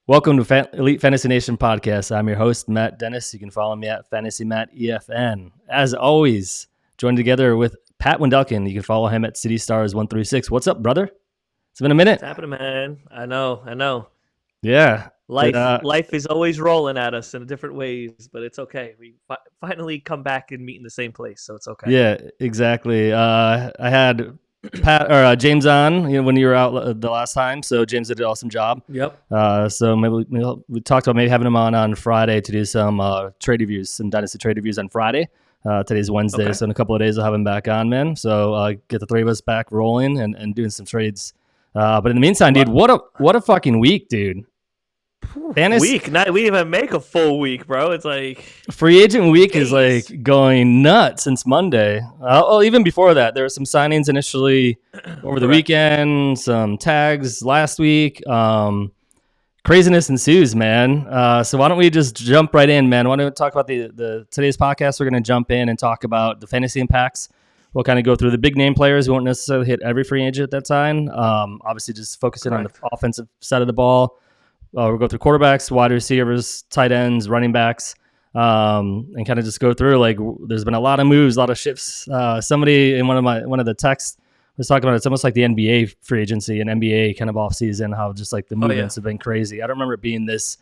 Welcome to Elite Fantasy Nation podcast. I'm your host, Matt Dennis. You can follow me at Fantasy Matt EFN. As always, joined together with Pat Wendelkin. You can follow him at City Stars 136. What's up, brother? It's been a minute. What's happening, man? I know. Yeah. Life is always rolling at us in different ways, but it's okay. We finally come back and meet in the same place, so it's okay. Yeah, exactly. I had James on when you were out the last time, so James did an awesome job. Yep. So maybe we talked about maybe having him on Friday to do some trade reviews, some dynasty trade reviews on Friday. Today's Wednesday, Okay. so in a couple of days I'll have him back on, man. So get the three of us back rolling and doing some trades. But in the meantime, dude, what a fucking week, dude. Week? We didn't even make a full week, bro. It's like free agent week is like going nuts since Monday. Even before that, there were some signings initially over the weekend, some tags last week. Craziness ensues, man. So why don't we just jump right in, man? Why don't we talk about the today's podcast? We're going to jump in and talk about the fantasy impacts. We'll kind of go through the big name players. We won't necessarily hit every free agent at that time. Obviously, just focusing on the offensive side of the ball. We'll go through quarterbacks, wide receivers, tight ends, running backs, and kind of just go through. Like, there's been a lot of moves, a lot of shifts. Somebody in one of the texts was talking about it's almost like the NBA free agency and NBA kind of off season. How just like the movements have been crazy. I don't remember it being this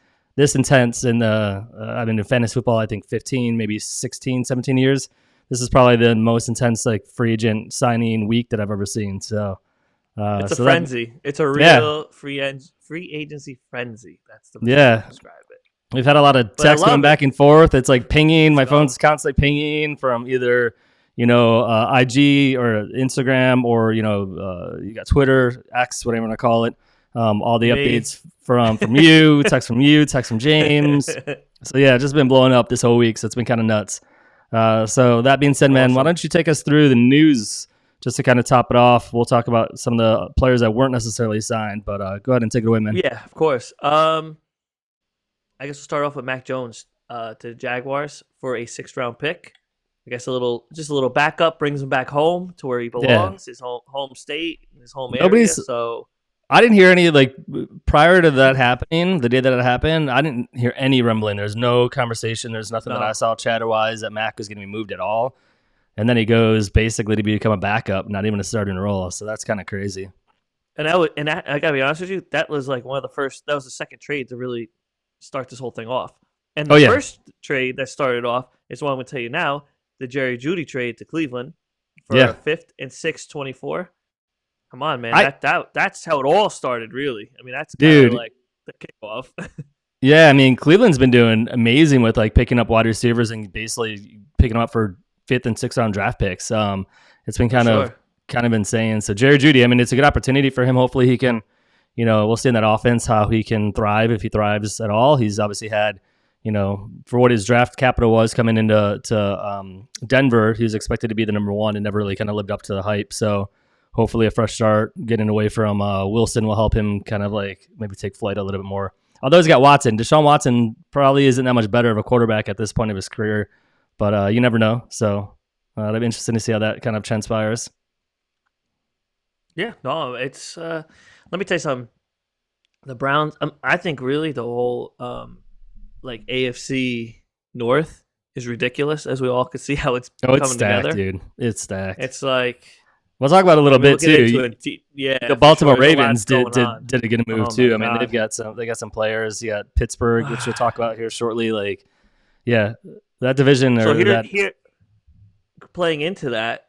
intense in in fantasy football. I think 15, maybe 16, 17 years. This is probably the most intense like free agent signing week that I've ever seen. So. It's a frenzy. It's a real free agency frenzy. That's the best way to describe it. We've had a lot of text going back and forth. It's like pinging. My phone's constantly pinging from either, IG or Instagram or, you got Twitter, X, whatever you want to call it. All the updates from you, text from James. So, yeah, just been blowing up this whole week. So it's been kind of nuts. So that being said, man, why don't you take us through the news? Just to kind of top it off, we'll talk about some of the players that weren't necessarily signed, but go ahead and take it away, man. Yeah, of course. I guess we'll start off with Mac Jones to the Jaguars for a 6th-round pick. I guess a little backup brings him back home to where he belongs, his home state, his home area. So I didn't hear any, like, prior to that happening, the day that it happened, I didn't hear any rumbling. There's no conversation. There's nothing that I saw chatter-wise that Mac was going to be moved at all. And then he goes basically to become a backup, not even a starting role. So that's kind of crazy. And I gotta be honest with you, that was like that was the second trade to really start this whole thing off. And the first trade that started off is what I'm gonna tell you now, the Jerry Jeudy trade to Cleveland for a 5th and 6th 24. Come on, man. That's how it all started, really. I mean, that's kind of like the kickoff. Yeah, I mean, Cleveland's been doing amazing with like picking up wide receivers and basically picking them up for 5th and 6th round draft picks. It's been kind of insane. So Jerry Jeudy, I mean, it's a good opportunity for him. Hopefully he can, we'll see in that offense how he can thrive if he thrives at all. He's obviously had, for what his draft capital was coming into Denver, he was expected to be the number 1 and never really kind of lived up to the hype. So hopefully a fresh start, getting away from Wilson will help him kind of like maybe take flight a little bit more. Although he's got Watson. Deshaun Watson probably isn't that much better of a quarterback at this point of his career. But you never know. So that'd be interesting to see how that kind of transpires. Yeah, no, it's let me tell you something. The Browns, I think really the whole like AFC North is ridiculous, as we all could see how it's coming stacked, together. Dude. It's stacked. It's like we'll talk about it a little bit too. The Baltimore Ravens did a good move too. I mean, they got some players. You got Pittsburgh, which we'll talk about here shortly. Like, yeah. That division, here, playing into that,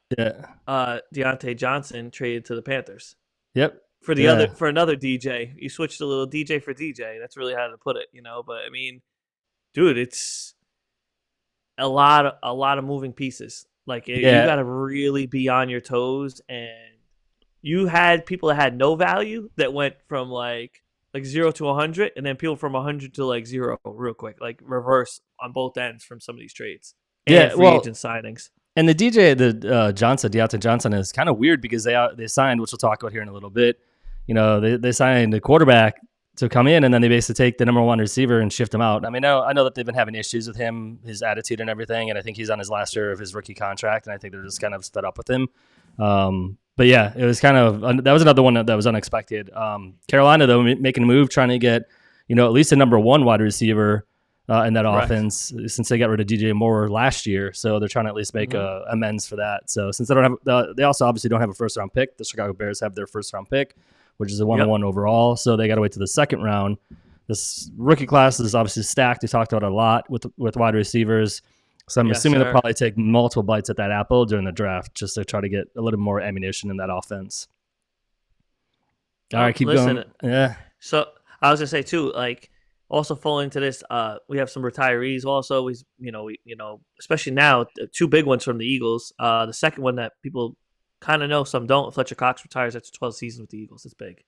Deontay Johnson traded to the Panthers. Yep. For another DJ, you switched a little DJ for DJ. That's really how to put it, But I mean, dude, it's a lot of moving pieces. Like you got to really be on your toes, and you had people that had no value that went from like 0 to 100, and then people from 100 to like 0 real quick, like reverse on both ends from some of these trades. And free agent signings. And the Deontay Johnson is kind of weird because they signed, which we'll talk about here in a little bit. They signed a quarterback to come in, and then they basically take the number 1 receiver and shift him out. I mean, I know that they've been having issues with him, his attitude and everything, and I think he's on his last year of his rookie contract, and I think they're just kind of fed up with him. But yeah, it was kind of that was another one that was unexpected. Carolina though making a move, trying to get at least a number one wide receiver in that Correct. offense since they got rid of DJ Moore last year. So they're trying to at least make amends for that. So since they don't have, they also obviously don't have a first round pick. The Chicago Bears have their first round pick, which is a 101 overall. So they got to wait to the second round. This rookie class is obviously stacked. We talked about it a lot with wide receivers. So I'm assuming they'll probably take multiple bites at that apple during the draft just to try to get a little more ammunition in that offense. All right, keep going. Yeah. So I was gonna say too, like also falling into this, we have some retirees. Also, we especially now, two big ones from the Eagles. The second one that people kind of know, some don't. Fletcher Cox retires after 12 seasons with the Eagles. It's big.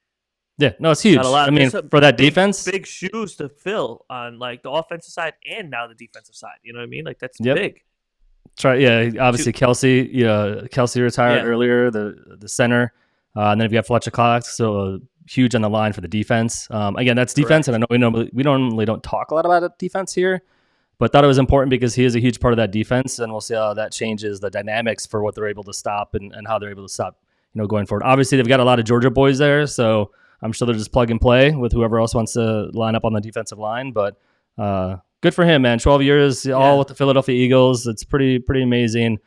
Yeah, no, it's huge. I mean, for that defense, big shoes to fill on like the offensive side and now the defensive side. You know what I mean? Like that's big. Obviously Kelsey retired earlier, the center, and then you've got Fletcher Cox, so huge on the line for the defense. Again, that's defense, and I know we normally don't talk a lot about defense here, but thought it was important because he is a huge part of that defense, and we'll see how that changes the dynamics for what they're able to stop and how they're able to stop, going forward. Obviously, they've got a lot of Georgia boys there, so I'm sure they're just plug and play with whoever else wants to line up on the defensive line, but good for him, man. 12 years, all with the Philadelphia Eagles. It's pretty amazing,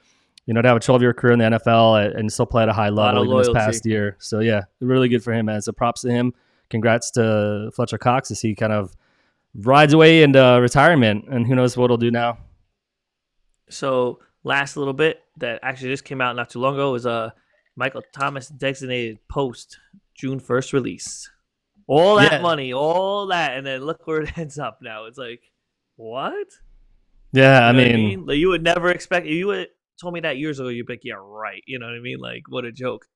to have a 12-year career in the NFL and still play at a high level even this past year. So, yeah, really good for him, man. So props to him. Congrats to Fletcher Cox as he kind of rides away into retirement, and who knows what he'll do now. So last little bit that actually just came out not too long ago was Michael Thomas designated post June 1st release. All that money, all that, and then look where it ends up now. It's like, what? Yeah, I mean? Like, you would never expect. If you would told me that years ago, you'd be like, yeah, right. You know what I mean? Like, what a joke,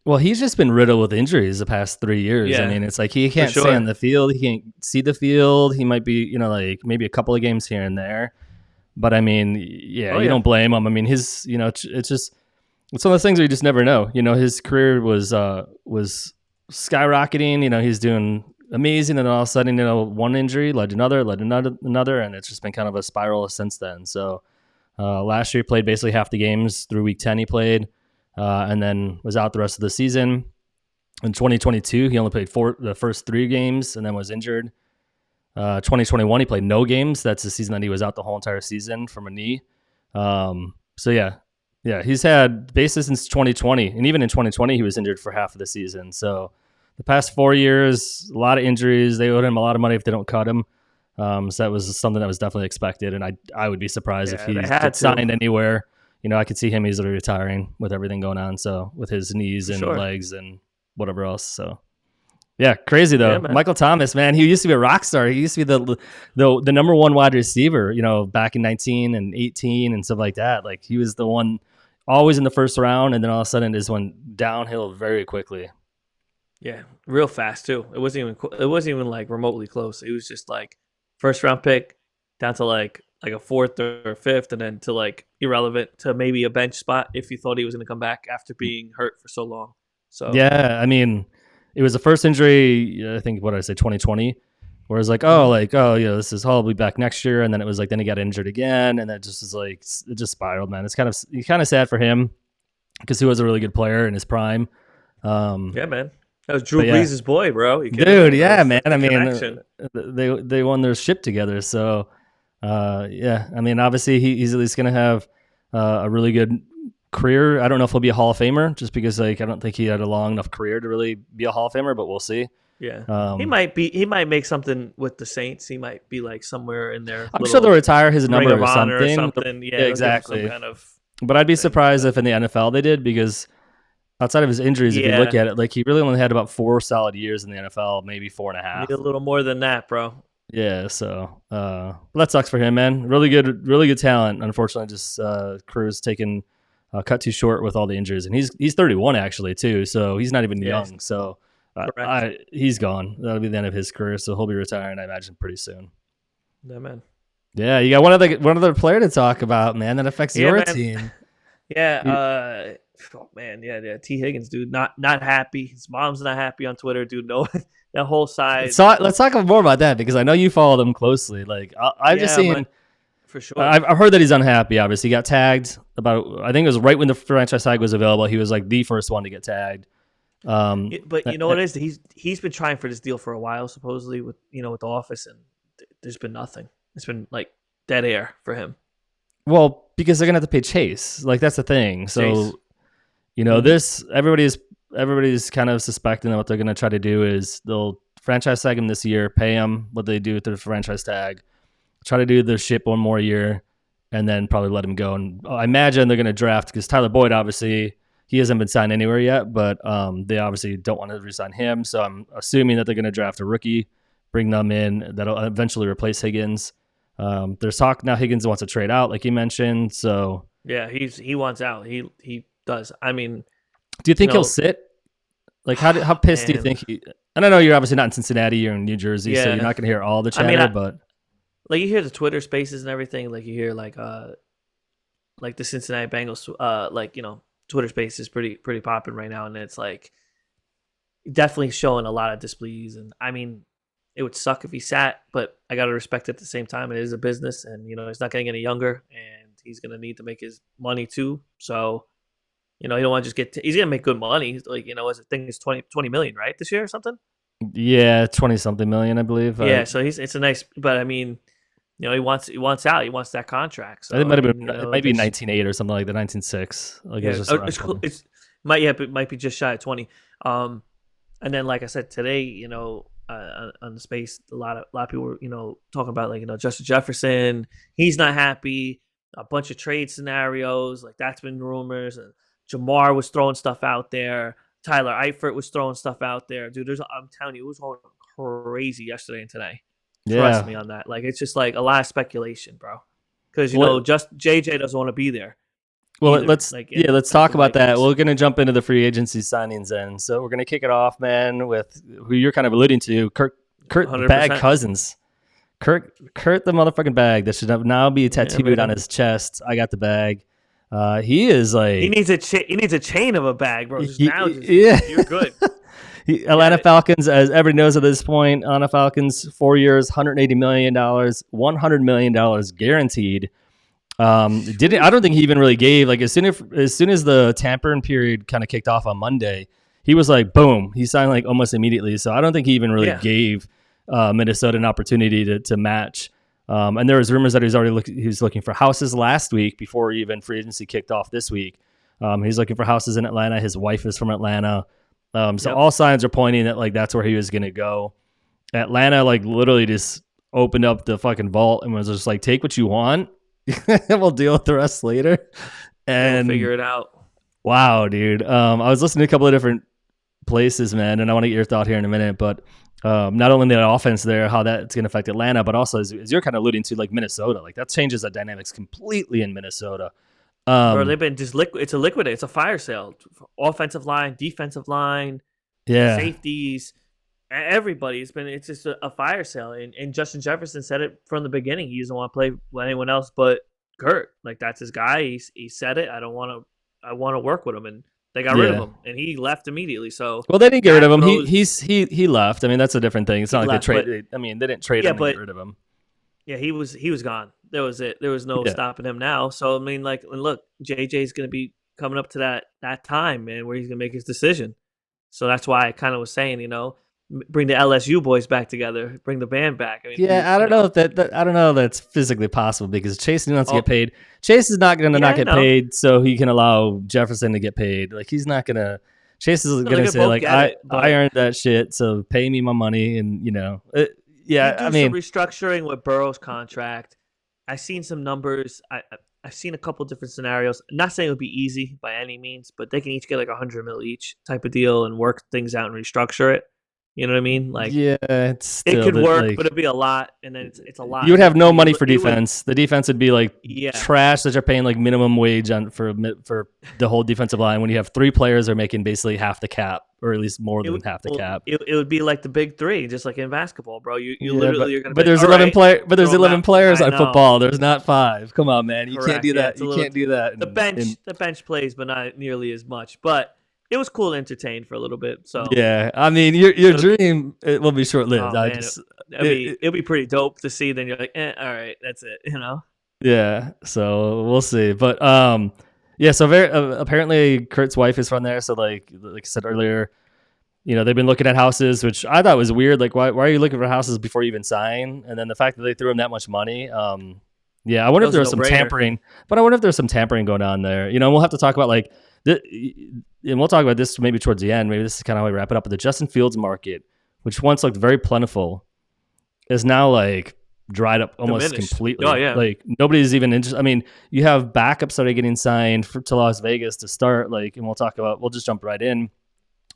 Well, he's just been riddled with injuries the past 3 years. Yeah, I mean, it's like he can't stay on the field. He can't see the field. He might be, like maybe a couple of games here and there. But, I mean, you don't blame him. I mean, his, it's just – it's one of those things where you just never know. His career was skyrocketing. He's doing amazing, and all of a sudden, one injury led to another, and it's just been kind of a spiral since then. So last year, he played basically half the games through week 10. He played, and then was out the rest of the season. In 2022, he only played the first 3 games, and then was injured. 2021, he played no games. That's the season that he was out the whole entire season from a knee. Yeah, he's had basically since 2020, and even in 2020, he was injured for half of the season. So the past 4 years, a lot of injuries. They owed him a lot of money if they don't cut him. So that was something that was definitely expected, and I would be surprised if he gets signed anywhere. I could see him easily retiring with everything going on. So with his knees and legs and whatever else. So yeah, crazy though. Yeah, Michael Thomas, man, he used to be a rock star. He used to be the number one wide receiver, back in 19 and 18 and stuff like that. Like he was the one always in the first round, and then all of a sudden it just went downhill very quickly. Yeah, real fast too. It wasn't even like remotely close. It was just like first round pick down to like a fourth or fifth, and then to like irrelevant to maybe a bench spot if you thought he was going to come back after being hurt for so long. So yeah, I mean, it was the first injury. I think 2020. Where it's like, this is probably back next year, and then it was like, then he got injured again, and that just is like, it just spiraled, man. It's kind of sad for him because he was a really good player in his prime. Yeah, man, that was Drew Brees' boy, bro. Dude, yeah, man. I mean, they won their ship together, so I mean, obviously he's at least gonna have a really good career. I don't know if he'll be a Hall of Famer, just because like I don't think he had a long enough career to really be a Hall of Famer, but we'll see. Yeah, he might make something with the Saints. He might be like somewhere in there. I'm sure they'll retire his number or something. Yeah, exactly. But I'd be surprised if in the NFL they did, because outside of his injuries, if you look at it, like he really only had about 4 solid years in the NFL, maybe 4.5. Maybe a little more than that, bro. Yeah, so that sucks for him, man. Really good talent. Unfortunately, just career's taken cut too short with all the injuries, and he's 31 actually too, so he's not even young. So. He's gone. That'll be the end of his career, so he'll be retiring, I imagine, pretty soon. Yeah, man. Yeah, you got one other player to talk about, man, that affects your team. Yeah, T. Higgins, dude, not happy. His mom's not happy on Twitter, dude. No, that whole side. Let's talk more about that, because I know you followed him closely. Like I've just seen, for sure. I've heard that he's unhappy. Obviously, he got tagged I think it was right when the franchise tag was available. He was like the first one to get tagged. But you know what it is? He's been trying for this deal for a while, supposedly with with the office, and there's been nothing. It's been like dead air for him. Well, because they're gonna have to pay Chase. Like that's the thing. So Chase. this everybody's kind of suspecting that what they're gonna try to do is they'll franchise tag him this year, pay him what they do with the franchise tag, try to do the ship one more year, and then probably let him go. And I imagine they're gonna draft because Tyler Boyd obviously. He hasn't been signed anywhere yet, but they obviously don't want to re-sign him. So I'm assuming that they're going to draft a rookie, bring them in that'll eventually replace Higgins. There's talk now Higgins wants to trade out, like you mentioned. So yeah, he wants out. He does. I mean, do you think he'll sit? Like how pissed do you think he? And I know you're obviously not in Cincinnati, you're in New Jersey, so you're not going to hear all the chatter. But like you hear the Twitter Spaces and everything. Like you hear like the Cincinnati Bengals, Twitter Space is pretty popping right now, and it's like definitely showing a lot of displease. And I mean, it would suck if he sat, but I got to respect it at the same time. It is a business, and he's not getting any younger, and he's going to need to make his money too. So, you don't want to just he's going to make good money. Like, as a thing is 20 million, right? This year or something? Yeah, 20 something million, I believe. Yeah. So it's a nice, but I mean, he wants out. He wants that contract. So it might have been it might be 19.8 or something like that, 19.6. Like it might be just shy of 20. And then like I said today, on the space, a lot of people were talking about Justin Jefferson. He's not happy. A bunch of trade scenarios, like that's been rumors. And Jamar was throwing stuff out there. Tyler Eifert was throwing stuff out there. Dude, I'm telling you, it was all crazy yesterday and today. Trust me on that. Like it's just like a lot of speculation, bro. Because just JJ doesn't want to be there. Well, let's talk about that. We're gonna jump into the free agency signings then. So we're gonna kick it off, man, with who you're kind of alluding to, Kirk 100%. Bag Cousins. Kirk the motherfucking bag that should now be tattooed on his chest. I got the bag. He is like he needs a chain of a bag, bro. You're good. Atlanta Falcons, as everybody knows at this point, Atlanta Falcons, 4 years, $180 million, $100 million guaranteed. I don't think he even really gave, like as soon as the tampering period kind of kicked off on Monday, he was like, boom, he signed like almost immediately. So I don't think he even really gave Minnesota an opportunity to match. And there was rumors that he was looking for houses last week before even free agency kicked off this week. He's looking for houses in Atlanta. His wife is from Atlanta. All signs are pointing that like that's where he was going to go. Atlanta like literally just opened up the fucking vault and was just like, take what you want. We'll deal with the rest later. And we'll figure it out. Wow, dude. I was listening to a couple of different places, man, and I want to get your thought here in a minute, but not only the offense there, how that's going to affect Atlanta, but also as you're kind of alluding to, like Minnesota, like that changes the dynamics completely in Minnesota. Bro, they've been just it's a fire sale. Offensive line, defensive line, safeties, everybody. It's just a fire sale. And Justin Jefferson said it from the beginning. He doesn't want to play with anyone else but Kirk. Like that's his guy. He said it. I want to work with him, and they got rid of him, and he left immediately. So they didn't get rid of him. He left. I mean, that's a different thing. It's not like they traded. I mean, they didn't trade him and get rid of him. Yeah, he was gone. That was it. There was no stopping him now. So I mean, like, look, JJ's going to be coming up to that time, man, where he's going to make his decision. So that's why I kind of was saying, bring the LSU boys back together, bring the band back. I mean, I don't know if I don't know if that's physically possible because Chase wants to get paid. Chase is not going to not get paid, so he can allow Jefferson to get paid. Like he's not going to. Chase is going to say like I earned that shit, so pay me my money, and I mean, some restructuring with Burrow's contract. I've seen some numbers. I've seen a couple different scenarios. I'm not saying it would be easy by any means, but they can each get like $100 million each type of deal and work things out and restructure it. You know what I mean? Like, it could work, but it'd be a lot, and then it's a lot. You would have no money for defense. The defense would be like trash that you're paying like minimum wage on for the whole defensive line when you have three players are making basically half the cap, or at least more than half the cap. It would be like the big three, just like in basketball, bro. You literally are going to. But there's 11 players on football. There's not 5. Come on, man. You can't do that. You can't do that. The bench plays, but not nearly as much. But it was cool to entertain for a little bit. So yeah, I mean, your dream it will be short lived. It'll be pretty dope to see. Then you're like, all right, that's it. Yeah. So we'll see, but So apparently Kurt's wife is from there. So like I said earlier, They've been looking at houses, which I thought was weird. Like, why are you looking for houses before you even sign? And then the fact that they threw him that much money. I wonder if there was some tampering, but I wonder if there's some tampering going on there. We'll have to talk about and we'll talk about this maybe towards the end. Maybe this is kind of how we wrap it up. But the Justin Fields market, which once looked very plentiful, is now dried up almost Diminished. completely. Oh, yeah. Nobody's even interested. I mean, you have backups that are getting signed to Las Vegas to start. And we'll just jump right in.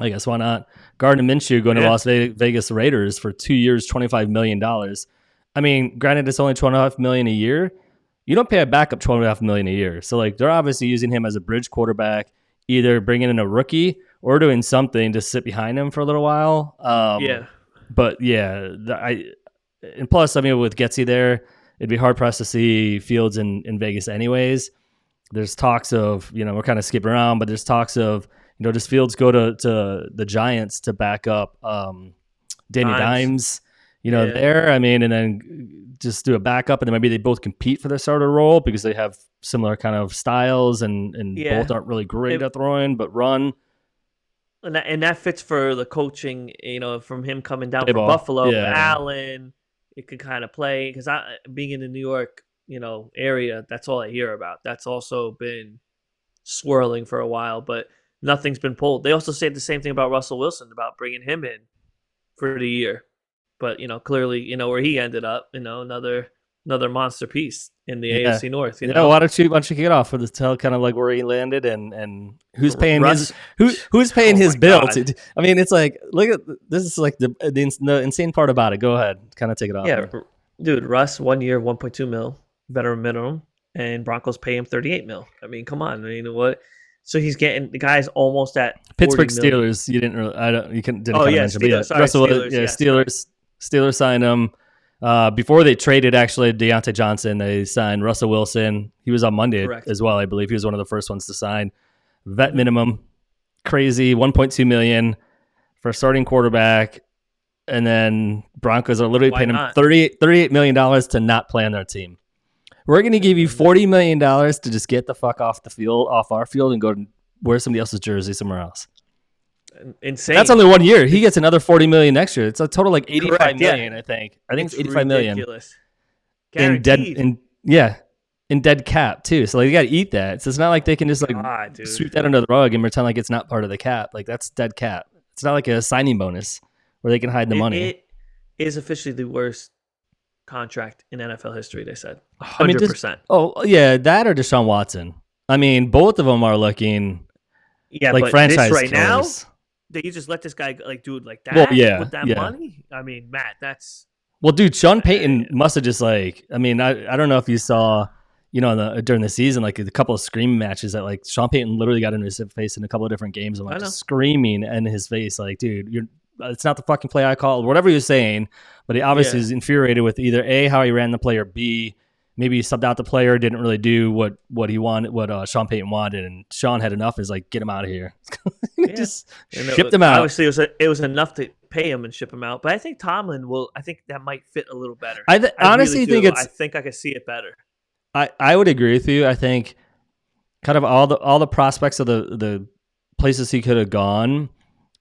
I guess why not? Gardner Minshew going to Las Vegas Raiders for 2 years, $25 million. I mean, granted, it's only $12.5 million a year. You don't pay a backup $12.5 million a year. So they're obviously using him as a bridge quarterback, either bringing in a rookie or doing something to sit behind him for a little while. But and plus, I mean, with Getsy there, it'd be hard pressed to see Fields in Vegas anyways. There's talks of, we're kind of skipping around, but there's talks of, does Fields go to the Giants to back up Danny Dimes, there? I mean, and then just do a backup, and then maybe they both compete for the starter role because they have similar kind of styles and both aren't really great at throwing, but run. And that fits for the coaching, from him coming down from Buffalo, Allen. It could kind of play because being in the New York, area, that's all I hear about. That's also been swirling for a while, but nothing's been pulled. They also said the same thing about Russell Wilson, about bringing him in for the year. But, clearly, where he ended up, another monster piece in the AFC North. Why don't you kick it off for the tell kind of where he landed and who's paying who's paying his bill? I mean, it's look at this is the insane part about it. Go ahead, kind of take it off. Yeah, dude, Russ 1 year, $1.2 million, veteran minimum, and Broncos pay him $38 million. I mean, come on, what? So he's getting the guy's almost at Pittsburgh Steelers. You didn't really, didn't. Oh yeah, Steelers. Steelers signed him before they traded. Actually, Deontay Johnson. They signed Russell Wilson. He was on Monday as well, I believe. He was one of the first ones to sign. Vet minimum, crazy, $1.2 million for a starting quarterback, and then Broncos are literally paying him $38 million to not play on their team. We're going to give you $40 million to just get the fuck off the field, off our field, and go wear somebody else's jersey somewhere else. Insane. That's only 1 year. He gets another $40 million next year. It's a total $85 million, I think. I think it's $85 million. Guaranteed. In dead cap too. So you got to eat that. So it's not like they can just sweep that under the rug and pretend like it's not part of the cap. That's dead cap. It's not like a signing bonus where they can hide the money. It is officially the worst contract in NFL history, they said. 100%. That or Deshaun Watson. I mean, both of them are looking but franchise this right killers. now, that you just let this guy do it like that with that money? I mean, Matt, that's... Well, dude, Sean Payton must have just I don't know if you saw, during the season, a couple of scream matches that Sean Payton literally got into his face in a couple of different games and just screaming in his face, dude, it's not the fucking play I called, whatever he was saying, but he obviously is infuriated with either A, how he ran the play, or B, maybe he subbed out the player, didn't really do what he wanted, what Sean Payton wanted, and Sean had enough. Is get him out of here. Just shipped him out. Obviously, it was enough to pay him and ship him out. But I think Tomlin will. I think that might fit a little better. I honestly think I think I could see it better. I would agree with you. I think kind of all the prospects of the places he could have gone.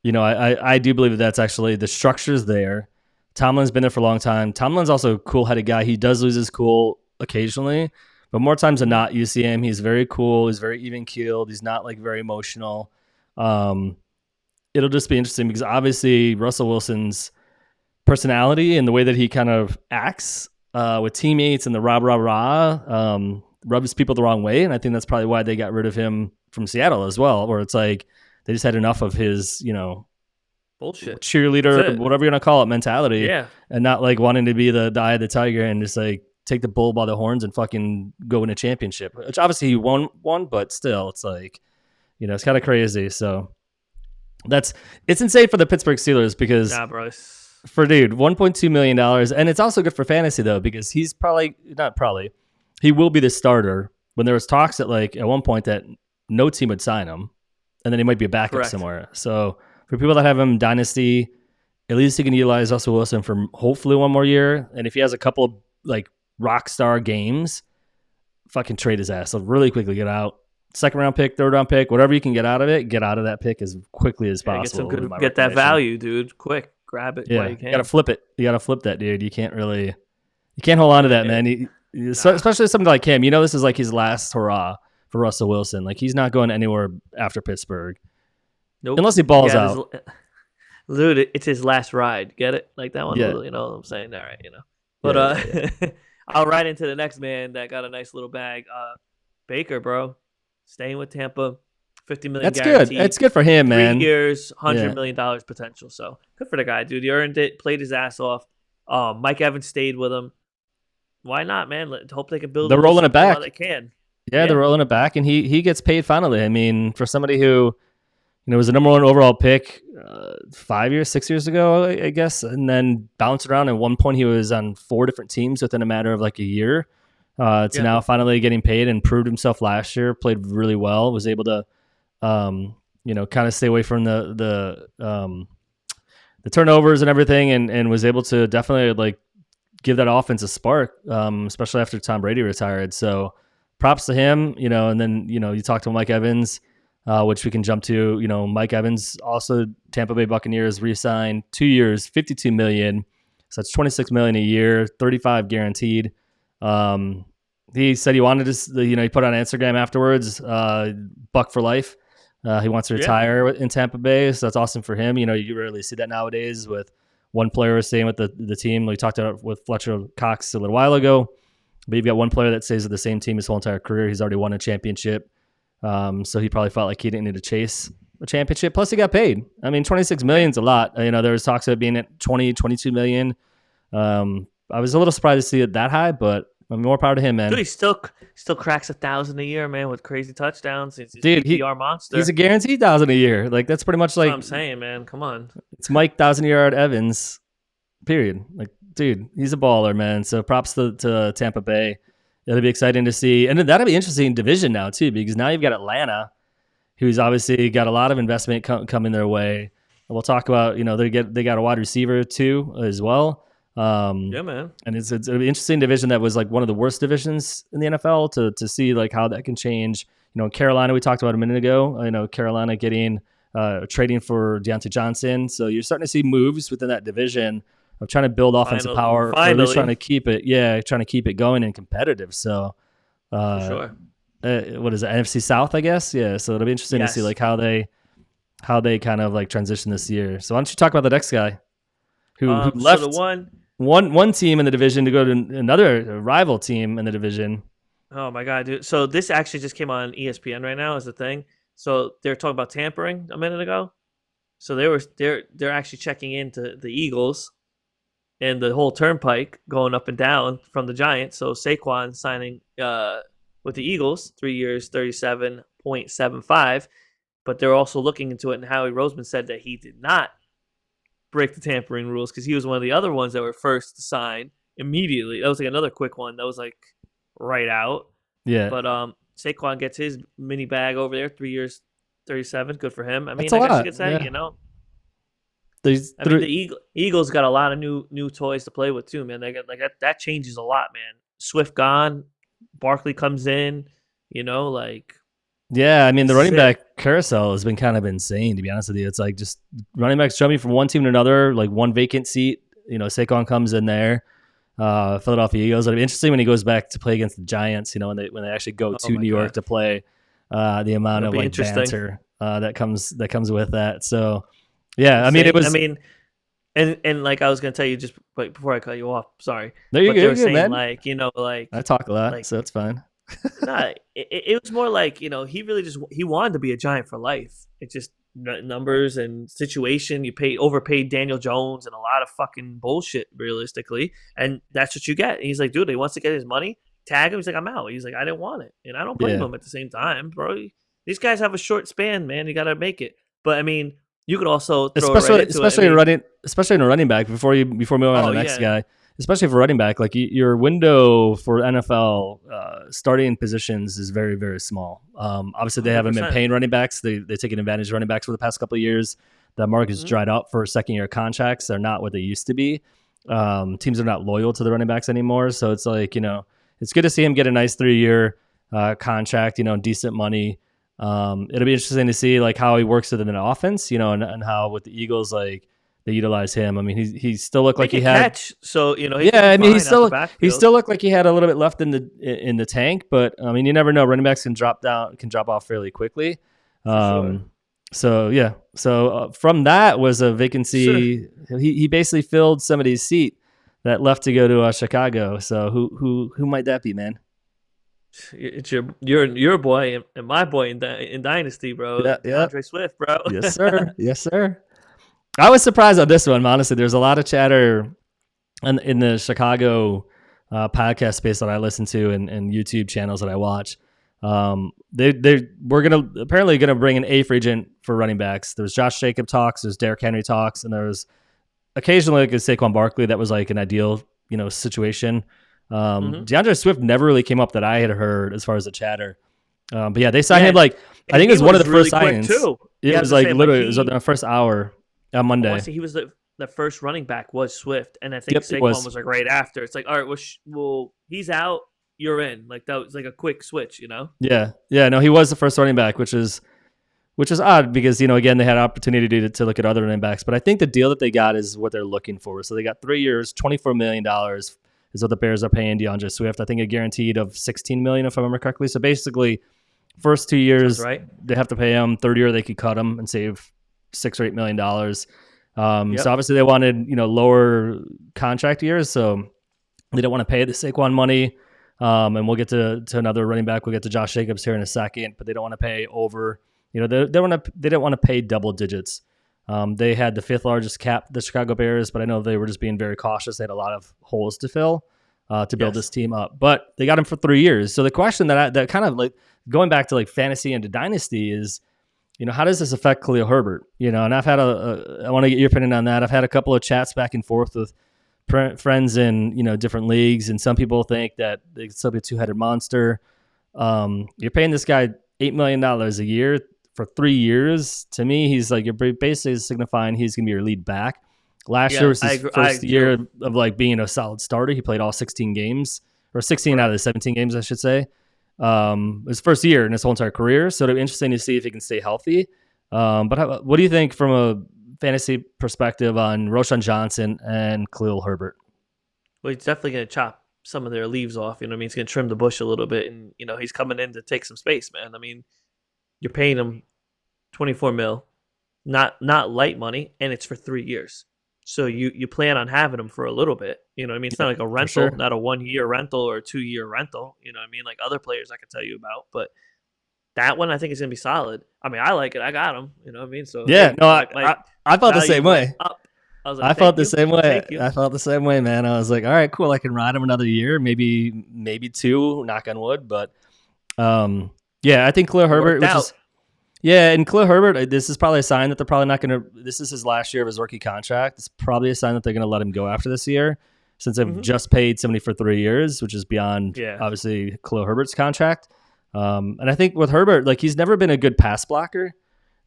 I do believe that's actually the structure's there. Tomlin's been there for a long time. Tomlin's also a cool-headed guy. He does lose his cool occasionally, but more times than not, you see him. He's very cool. He's very even-keeled. He's not very emotional. It'll just be interesting because obviously Russell Wilson's personality and the way that he kind of acts with teammates and the rah-rah-rah rubs people the wrong way, and I think that's probably why they got rid of him from Seattle as well, where it's they just had enough of his, bullshit cheerleader, whatever you're gonna call it, mentality, and not wanting to be the eye of the tiger and just take the bull by the horns and fucking go win a championship. Which obviously he won one, but still, it's it's kind of crazy. So it's insane for the Pittsburgh Steelers because for $1.2 million, and it's also good for fantasy though because he's he will be the starter when there was talks at at one point that no team would sign him, and then he might be a backup somewhere. So for people that have him dynasty, at least he can utilize Russell Wilson for hopefully one more year. And if he has a couple of rock star games, fucking trade his ass. So really quickly get out, second round pick, third round pick, whatever you can get out of it, get out of that pick as quickly as Yeah, possible. get that value, dude. Quick, grab it while you can. You gotta flip it. You gotta flip that, dude. You can't hold on to that, man. Especially something like him. This is like his last hurrah for Russell Wilson. Like he's not going anywhere after Pittsburgh. Nope. Unless he balls out. Dude, it's his last ride. Get it? Like that one, you know what I'm saying? All right, But I'll ride into the next man that got a nice little bag. Baker, bro. Staying with Tampa. $50 million That's guaranteed. good. It's good for him, man. 3 years, $100 million potential. So good for the guy, dude. He earned it, played his ass off. Mike Evans stayed with him. Why not, man? Hope they can build. They're rolling it back. They can. Yeah, they're rolling it back, and he gets paid finally. I mean, for somebody who was the number 1 overall pick 6 years ago, I guess, and then bounced around. At one point, he was on 4 different teams within a matter of like a year. To now finally getting paid and proved himself last year. Played really well. Was able to, kind of stay away from the turnovers and everything, and was able to definitely like give that offense a spark, especially after Tom Brady retired. So props to him, and then, you talk to Mike Evans, which we can jump to, Mike Evans, also Tampa Bay Buccaneers re-signed 2 years, $52 million. So that's $26 million a year, 35 guaranteed. He said he wanted to, he put on Instagram afterwards, Buck for life. He wants to retire in Tampa Bay. So that's awesome for him. You rarely see that nowadays with one player staying with the team. We talked about with Fletcher Cox a little while ago, but you've got one player that stays with the same team his whole entire career. He's already won a championship. So he probably felt like he didn't need to chase a championship. Plus he got paid. I mean, $26 million is a lot. There was talks of it being at $22 million. I was a little surprised to see it that high, but I'm more proud of him, man. Dude, he still cracks 1,000 a year, man, with crazy touchdowns. He's Dude, a PPR monster. He's a guaranteed 1,000 a year. Like that's pretty much like what I'm saying, man. Come on. It's Mike 1,000-yard Evans. Period. Like, dude, he's a baller, man. So props to Tampa Bay. It'll be exciting to see, and that'll be interesting division now too, because now you've got Atlanta, who's obviously got a lot of investment coming their way. And we'll talk about, they got a wide receiver too as well. Yeah, man. And it's an interesting division that was like one of the worst divisions in the NFL to see like how that can change. Carolina, we talked about a minute ago. Carolina getting trading for Deontay Johnson. So you're starting to see moves within that division of trying to build offensive power, or at least trying to keep it going and competitive. So, for sure. What is it? NFC South, I guess. Yeah. So it'll be interesting to see like how they kind of like transition this year. So why don't you talk about the next guy who left one team in the division to go to another rival team in the division? Oh my God, dude! So this actually just came on ESPN right now. Is the thing. So they're talking about tampering a minute ago. So they're actually checking into the Eagles and the whole turnpike going up and down from the Giants. So Saquon signing with the Eagles, 3 years, 37.75. But they're also looking into it, and Howie Roseman said that he did not break the tampering rules because he was one of the other ones that were first to sign immediately. That was like another quick one. That was like right out. Yeah. But Saquon gets his mini bag over there, 3 years, 37. Good for him. I mean, That's a I guess lot. you could say, I mean, the Eagles got a lot of new toys to play with too, man. They got like that changes a lot, man. Swift gone, Barkley comes in, like. Yeah, I mean the running back carousel has been kind of insane, to be honest with you. It's like just running backs jumping from one team to another, like one vacant seat. Saquon comes in there. Philadelphia Eagles. It'll be interesting when he goes back to play against the Giants. When they actually go to New York to play. The amount of like banter that comes with that. So. Yeah, I mean, it was. I mean, and like I was gonna tell you just before I cut you off. Sorry. There you go. You're good, man. Like I talk a lot, so it's fine. Nah, it was more like he really he wanted to be a Giant for life. It's just numbers and situation. You overpaid Daniel Jones and a lot of fucking bullshit, realistically, and that's what you get. And he's like, dude, he wants to get his money. Tag him. He's like, I'm out. He's like, I didn't want it, and I don't blame him at the same time, bro. These guys have a short span, man. You got to make it. But I mean. You could also throw especially in a running back before we move on to the next guy. Especially for running back, like your window for NFL starting positions is very, very small. Obviously, they 100%. Haven't been paying running backs. They've taken advantage of running backs for the past couple of years. That market has dried up for second-year contracts. They're not what they used to be. Teams are not loyal to the running backs anymore. So it's like it's good to see him get a nice 3-year contract. Decent money. It'll be interesting to see like how he works within an offense, and how with the Eagles like they utilize him. I mean, he still looked like he had catch, so he could yeah. I be mean, fine out the backfield. he still looked like he had a little bit left in the tank, but I mean, you never know. Running backs can drop off fairly quickly. Sure. So yeah, from that was a vacancy. Sure. He basically filled somebody's seat that left to go to Chicago. So who might that be, man? It's your boy and my boy in Dynasty, bro. Yeah, DeAndre Swift, bro. Yes, sir. Yes, sir. I was surprised on this one, honestly. There's a lot of chatter in the Chicago podcast space that I listen to and YouTube channels that I watch. We're apparently gonna bring an A free agent for running backs. There's Josh Jacobs talks, there's Derrick Henry talks, and there's occasionally like a Saquon Barkley that was like an ideal situation. DeAndre Swift never really came up that I had heard as far as the chatter. But yeah, they signed him like I think it was one of the first signings. Too. It was like literally it was the first hour on Monday. He was the first running back was Swift, and I think Saquon was like right after. It's like, all right, well, he's out, you're in. Like that was like a quick switch, Yeah. No, he was the first running back, which is odd because again they had an opportunity to look at other running backs, but I think the deal that they got is what they're looking for. So they got 3 years, $24 million is what the Bears are paying DeAndre Swift. I think a guaranteed of $16 million if I remember correctly. So basically, first 2 years they have to pay him. Third year they could cut him and save $6 or $8 million. So obviously they wanted lower contract years, so they don't want to pay the Saquon money. And we'll get to another running back. We'll get to Josh Jacobs here in a second, but they don't want to pay over. They didn't want to pay double digits. They had the 5th largest cap, the Chicago Bears, but I know they were just being very cautious. They had a lot of holes to fill to build this team up, but they got him for 3 years. So the question that kind of like going back to like fantasy and to dynasty is, how does this affect Khalil Herbert? And I've had I want to get your opinion on that. I've had a couple of chats back and forth with friends in different leagues, and some people think that it's still be a 2-headed monster. You're paying this guy $8 million a year for 3 years. To me, he's like, you're basically signifying he's going to be your lead back. Last year was his first year of like being a solid starter. He played all 16 games, or 16 out of the 17 games, I should say. His first year in his whole entire career. So it'll be interesting to see if he can stay healthy. But what do you think from a fantasy perspective on Roschon Johnson and Khalil Herbert? Well, he's definitely going to chop some of their leaves off. He's going to trim the bush a little bit, and he's coming in to take some space, man. I mean, you're paying him $24 million, not light money, and it's for 3 years. So you plan on having him for a little bit. It's not like a rental, not a 1-year rental or a 2-year rental. Like other players I could tell you about, but that one I think is going to be solid. I mean, I like it. I got him. So yeah, no, I felt the same way. I felt the same way. I felt the same way, man. I was like, all right, cool. I can ride him another year, maybe 2, knock on wood. But yeah, I think Khalil Herbert, and Khalil Herbert, this is probably a sign that they're probably not going to. This is his last year of his rookie contract. It's probably a sign that they're going to let him go after this year, since they've just paid somebody for 3 years, which is beyond obviously Khalil Herbert's contract. And I think with Herbert, like he's never been a good pass blocker.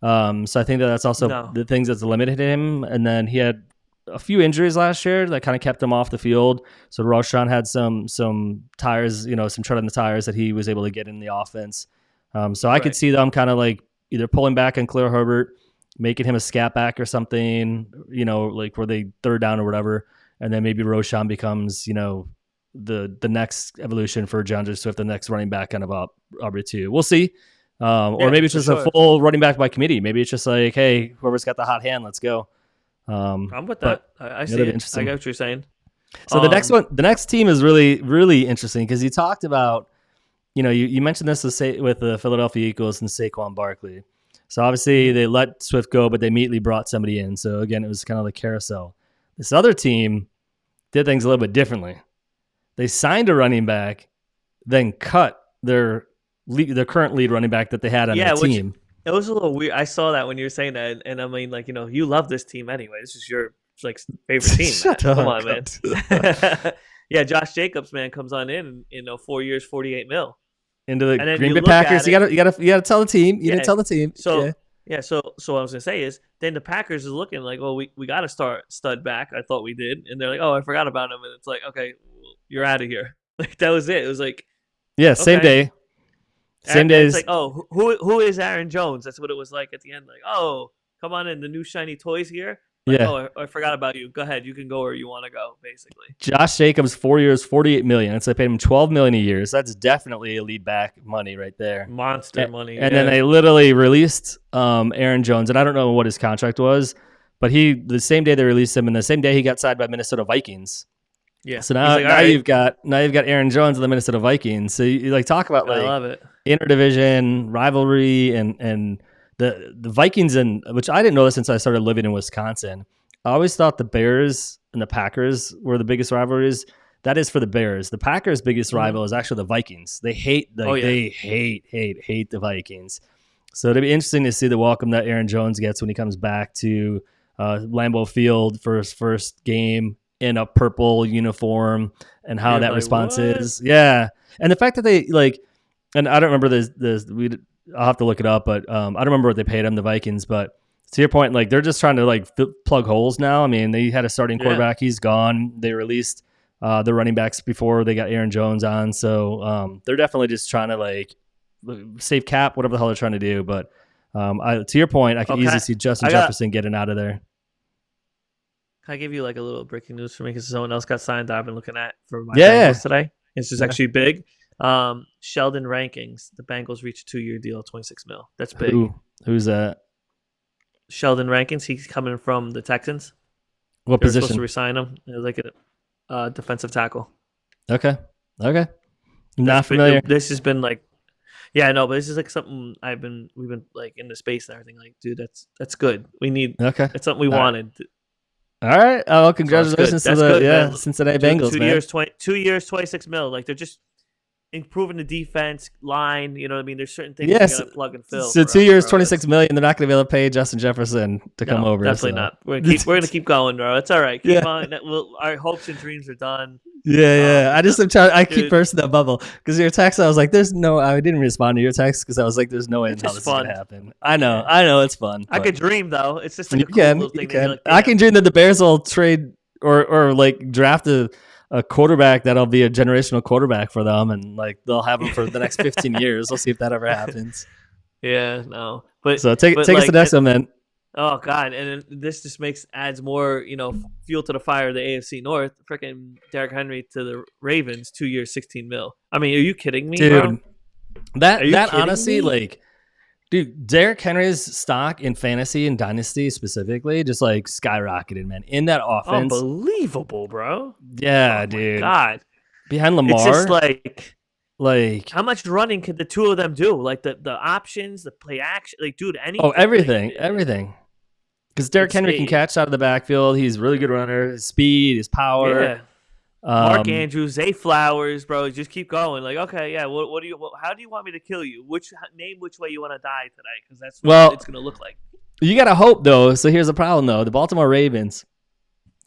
So I think that's also the things that's limited him. And then he had a few injuries last year that kind of kept him off the field. So Roschon had some tires, some tread on the tires that he was able to get in the offense. So I could see them kind of like either pulling back on Khalil Herbert, making him a scat back or something, like where they third down or whatever. And then maybe Roschon becomes, the next evolution for DeAndre Swift, the next running back kind of RB2. We'll see. Or maybe it's just a full running back by committee. Maybe it's just like, hey, whoever's got the hot hand, let's go. I'm with that. I see it. I get what you're saying. So the next team is really, really interesting because you talked about, you mentioned this with the Philadelphia Eagles and Saquon Barkley. So obviously they let Swift go, but they immediately brought somebody in. So again, it was kind of like carousel. This other team did things a little bit differently. They signed a running back, then cut their current lead running back that they had on their team. It was a little weird. I saw that when you were saying that, and I mean, like, you love this team anyway. This is your favorite team. Shut up, come on, man. Yeah, Josh Jacobs, man, comes on in 4 years, $48 million into the Green Bay Packers. You gotta tell the team. You didn't tell the team. So what I was gonna say is, then the Packers is looking like, well, we got to start stud back. I thought we did, and they're like, oh, I forgot about him, and it's like, okay, you're out of here. Like that was it. It was like, yeah, same day. Same And days. it's like, oh, who is Aaron Jones? That's what it was like at the end. Like, oh, come on in, the new shiny toys here. Like, Yeah. oh, I forgot about you. Go ahead, you can go where you want to go, basically. Josh Jacobs, 4 years, $48 million. So they paid him $12 million a year. So that's definitely a lead back money right there. Monster money. And then they literally released Aaron Jones, and I don't know what his contract was, but the same day they released him, and the same day he got signed by Minnesota Vikings. Yeah. So now, you've got Aaron Jones and the Minnesota Vikings. So you like talk about I love it. interdivision rivalry and the Vikings, and which I didn't know this since I started living in Wisconsin. I always thought the Bears and the Packers were the biggest rivalries. That is for the Bears. The Packers' biggest rival is actually the Vikings. They hate they hate the Vikings. So it'll be interesting to see the welcome that Aaron Jones gets when he comes back to Lambeau Field for his first game in a purple uniform, and how that response is. Yeah. And the fact that they and I don't remember I'll have to look it up, but I don't remember what they paid him, the Vikings, but to your point, they're just trying to plug holes now. I mean, they had a starting quarterback. He's gone. They released the running backs before they got Aaron Jones on. So they're definitely just trying to save cap, whatever the hell they're trying to do. But to your point, I can easily see Justin Jefferson getting out of there. Can I give you a little breaking news for me because someone else got signed that I've been looking at for my Bengals today? It's just actually big. Sheldon Rankings, the Bengals reached a 2-year deal, $26 million. That's big. Who's that? Sheldon Rankings. He's coming from the Texans. What position? Supposed to resign him. Like a defensive tackle. Okay. Not familiar. This has been yeah, I know, but this is something we've been in the space and everything. Dude, that's good. We need. Okay. It's something we wanted. All right. Oh, well, congratulations to the Cincinnati Bengals, man. 2 years, $26 million. They're just improving the defense line. You know what I mean? There's certain things you gotta plug and fill. So 2 years, $26 million. They're not going to be able to pay Justin Jefferson to come over. Definitely not. We're gonna keep going, bro. It's all right. Keep on. Our hopes and dreams are done. Yeah. I keep bursting that bubble because your text. I was like, "There's no." I didn't respond to your text because I was like, "There's no way how this is gonna happen." I know, it's fun. I could dream though. It's just you can. I can dream that the Bears will trade or draft a quarterback that'll be a generational quarterback for them, and they'll have him for the next 15 years. We'll see if that ever happens. Yeah, no, but so take us to the next one, man. Oh God, and this just adds more, fuel to the fire of the AFC North. Freaking Derrick Henry to the Ravens, 2 years, $16 million. I mean, are you kidding me, dude? Bro? That honestly, dude, Derrick Henry's stock in fantasy and dynasty specifically just skyrocketed, man. In that offense, unbelievable, bro. Yeah, dude. God, behind Lamar, it's just how much running could the two of them do? The options, the play action, dude, anything. Oh, everything. Because Derrick Henry can catch out of the backfield. He's a really good runner. His speed, his power. Yeah. Mark Andrews, Zay Flowers, bro. Just keep going. Okay, yeah. What do you? How do you want me to kill you? Which way you want to die today? Because that's what it's gonna look like. You gotta hope though. So here's the problem though: the Baltimore Ravens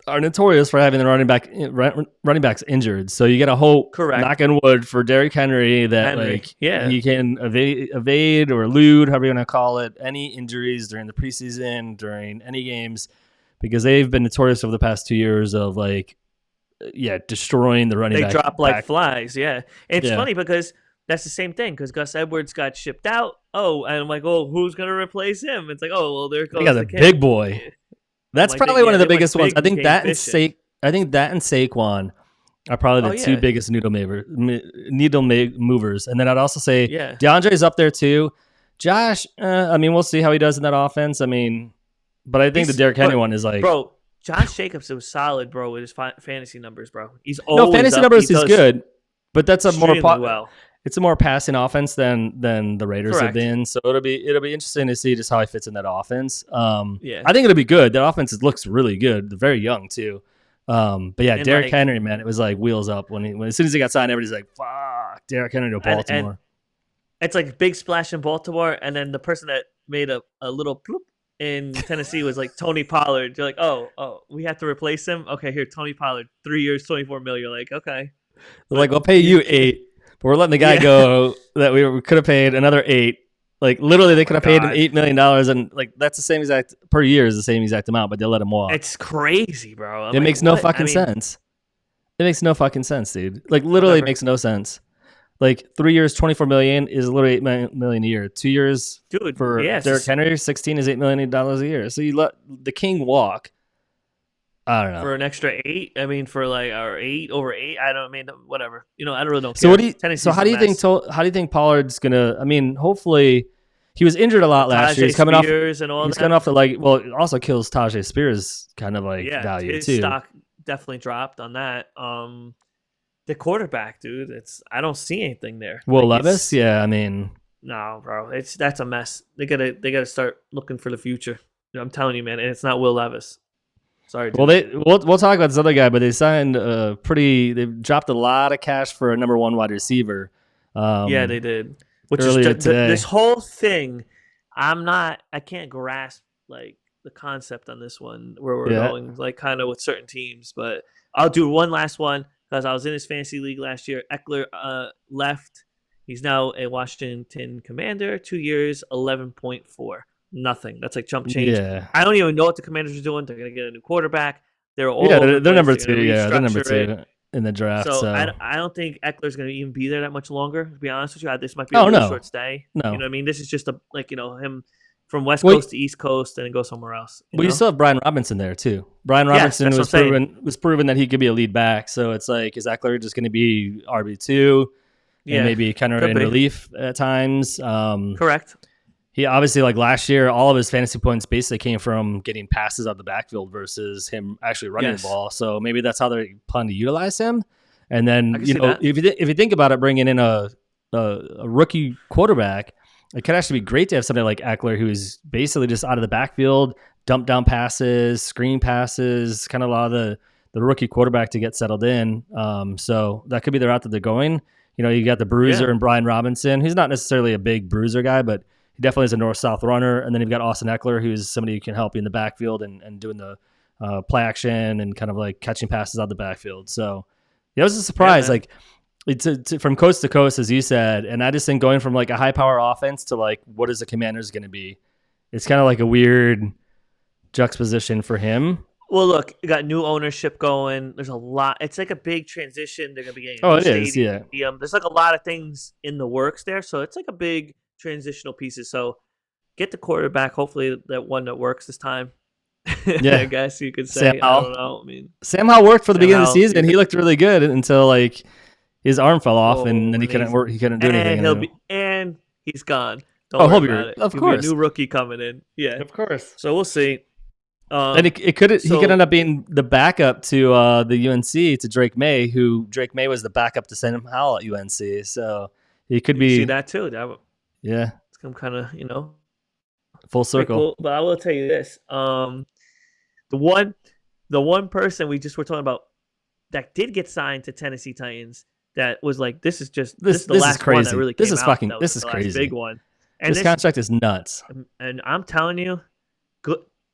are notorious for having the running backs injured. So you gotta hope, knock on wood, for Derrick Henry that he can evade or elude, however you want to call it, any injuries during the preseason, during any games, because they've been notorious over the past 2 years of destroying the running back. They drop like flies. Yeah, it's funny because that's the same thing. Because Gus Edwards got shipped out. Oh, and I'm like, who's gonna replace him? It's there goes the big boy. That's probably one of the biggest ones. I think that and Saquon are probably the two biggest needle movers. And then I'd also say DeAndre's up there too. Josh, we'll see how he does in that offense. But I think the Derrick Henry one is bro. Josh Jacobs was solid, bro, with his fantasy numbers, bro. He's always fantasy numbers is good, but that's a more well. It's a more passing offense than the Raiders have been. So it'll be interesting to see just how he fits in that offense. I think it'll be good. That offense looks really good. They're very young too. But yeah, and Derrick Henry, man, it was wheels up when as soon as he got signed, everybody's like, "Fuck, Derrick Henry to Baltimore." And it's big splash in Baltimore, and then the person that made a little ploop in Tennessee was Tony Pollard. You're oh, we have to replace him. Okay, here, Tony Pollard, 3 years, $24 million. You're okay. They're we'll pay you $8 million. But we're letting the guy go that we could have paid another $8 million. Literally, they could have paid him $8 million, and that's the same exact per year is the same exact amount, but they'll let him walk. It's crazy, bro. It makes no fucking sense. It makes no fucking sense, dude. Literally, it makes no sense. Like 3 years, 24 million is literally $8 million a year. 2 years, dude, for Derrick Henry, 16 is $8 million a year. So you let the king walk. I don't know. For an extra 8, I mean, for like our 8 over 8, I don't mean whatever. I really don't So care. how do you think Pollard's gonna? I mean, hopefully, he was injured a lot last year. He's coming off. He's coming off the it also kills Tajay Spears kind of value his too. Stock definitely dropped on that. The quarterback, dude, I don't see anything there. Will Levis, yeah, I mean, no, bro, that's a mess. They gotta start looking for the future. I'm telling you, man, and it's not Will Levis. Sorry, dude. Well, we'll talk about this other guy, but they signed they've dropped a lot of cash for a number 1 wide receiver. Yeah, they did. Which earlier is today. This whole thing, I can't grasp like the concept on this one where we're going like kind of with certain teams, but I'll do one last one because I was in his fantasy league last year. Ekeler left. He's now a Washington Commander, 2 years, 11.4. Nothing. That's like chump change. Yeah. I don't even know what the Commanders are doing. They're going to get a new quarterback. They're number 2. Yeah, they're number 2 in the draft. So I don't think Eckler's going to even be there that much longer. To be honest with you, this might be a really short stay. No, you know what I mean. This is just him from West Coast to East Coast and then go somewhere else. You still have Brian Robinson there too. Brian Robinson was proven that he could be a lead back. So it's like, is Ekeler just going to be RB2? Yeah, and maybe kind of in relief at times. Correct. He obviously, like last year, all of his fantasy points basically came from getting passes out the backfield versus him actually running the ball. So maybe that's how they're planning to utilize him. And then, if you think about it, bringing in a rookie quarterback, it could actually be great to have somebody like Ekeler who is basically just out of the backfield, dump down passes, screen passes, kind of allow the rookie quarterback to get settled in. So that could be the route that they're going. You got the bruiser and Brian Robinson. He's not necessarily a big bruiser guy, but he definitely is a north-south runner. And then you've got Austin Ekeler, who's somebody who can help you in the backfield and doing the play action and kind of like catching passes out the backfield. So it was a surprise. It's from coast to coast, as you said. And I just think going from like a high-power offense to like what is the Commanders going to be, it's kind of like a weird juxtaposition for him. Well, look, you got new ownership going. There's a lot. It's like a big transition. They're going to be getting it is, yeah. There's like a lot of things in the works there. So it's like a big transitional pieces. So get the quarterback. Hopefully that one that works this time. Yeah, I guess you could say. I don't know. I mean, Sam Howell worked for the beginning of the season. He looked really good until like his arm fell off, and then he couldn't work. He couldn't do anything. And he's gone. He'll be of course. Be a new rookie coming in. Yeah, of course. So we'll see. And he could end up being the backup to the UNC to Drake May, who Drake May was the backup to Sam Howell at UNC. So he could be see that too. It's come kind of full circle. Cool. But I will tell you this: the one person we just were talking about that did get signed to Tennessee Titans that was like, this is the last crazy. One that really came out. This is crazy. Big one. And this contract is nuts. And I'm telling you,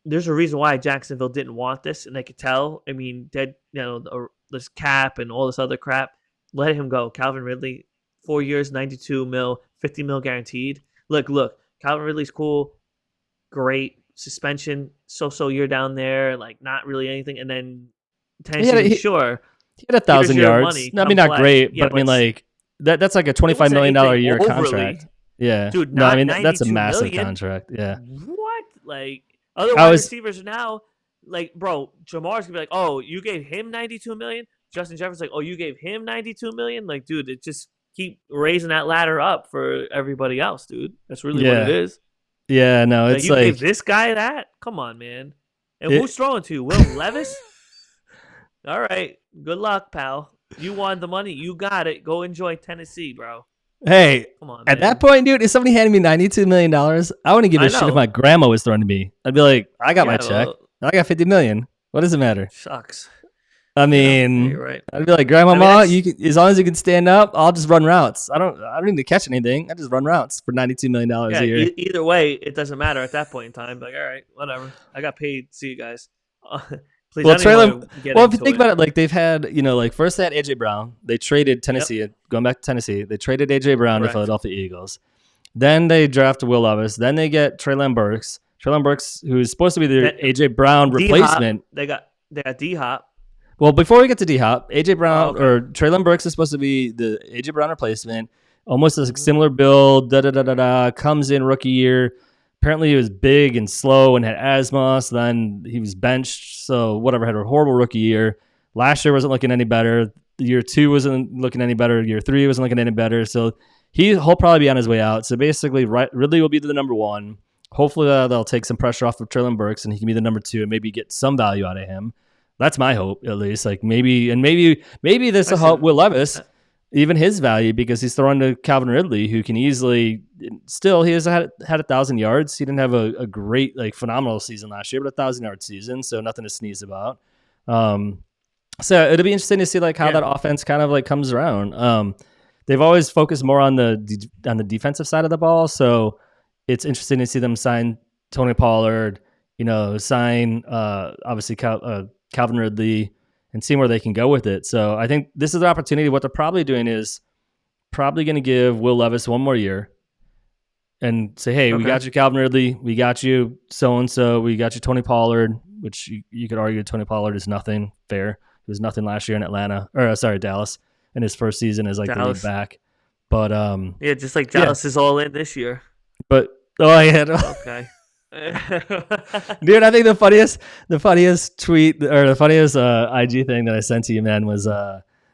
there's a reason why Jacksonville didn't want this, and they could tell. I mean, this cap and all this other crap. Let him go. Calvin Ridley, 4 years, $92 million, $50 million guaranteed. Look, Calvin Ridley's cool, great suspension, so year down there, like not really anything, and then Tennessee, sure. He had 1,000 yards. I mean, not great, but I mean, like that's like a $25 million a year contract. Yeah, dude. No, I mean that's a massive contract. Yeah. What? Like other wide receivers are now like, bro. Jamar's gonna be like, oh, you gave him $92 million. Justin Jefferson's like, oh, you gave him $92 million. Like, dude, it just keep raising that ladder up for everybody else, dude. That's really what it is. Yeah, no, it's you gave this guy that. Come on, man. And who's throwing to? Will Levis? All right. Good luck, pal. You won the money. You got it. Go enjoy Tennessee, bro. Hey, come on, at that point, dude, if somebody handed me $92 million, I wouldn't give a shit if my grandma was throwing to me. I'd be like, I got my check. I got $50 million. What does it matter? Sucks. I mean, you're right. I'd be like, Grandmama, you can, as long as you can stand up, I'll just run routes. I don't need to catch anything. I just run routes for $92 million a year. Either way, it doesn't matter at that point in time. Like, all right, whatever. I got paid. See you guys. Please, if you think about it, like they've had, like first they had AJ Brown. They traded Tennessee. Going back to Tennessee, they traded AJ Brown to Philadelphia Eagles. Then they drafted Will Levis. Then they get Treylon Burks, who's supposed to be the AJ Brown replacement. They got D-Hop. Well, before we get to D-Hop, AJ Brown okay. or Treylon Burks is supposed to be the AJ Brown replacement. Almost a Mhm. similar build. Comes in rookie year. Apparently, he was big and slow and had asthma. So then he was benched. So whatever, had a horrible rookie year. Last year wasn't looking any better. Year 2 wasn't looking any better. Year 3 wasn't looking any better. So he'll probably be on his way out. So basically, Ridley will be the number 1. Hopefully, they'll take some pressure off of Treylon Burks and he can be the number 2 and maybe get some value out of him. That's my hope, at least. Like maybe this will help Will Levis, even his value, because he's throwing to Calvin Ridley, who can easily still he has had 1,000 yards. He didn't have a great phenomenal season last year, but 1,000-yard season, so nothing to sneeze about. So it'll be interesting to see how that offense kind of comes around. They've always focused more on the defensive side of the ball, so it's interesting to see them sign Tony Pollard. Sign obviously Calvin Ridley and seeing where they can go with it. So I think this is the opportunity. What they're probably doing is probably going to give Will Levis one more year and say, hey, we got you Calvin Ridley. We got you so-and-so. We got you Tony Pollard, which you could argue Tony Pollard is nothing fair. He was nothing last year in Dallas in his first season as the lead back. But just like Dallas is all in this year. But okay. Dude, I think the funniest tweet or the funniest IG thing that I sent to you, man, was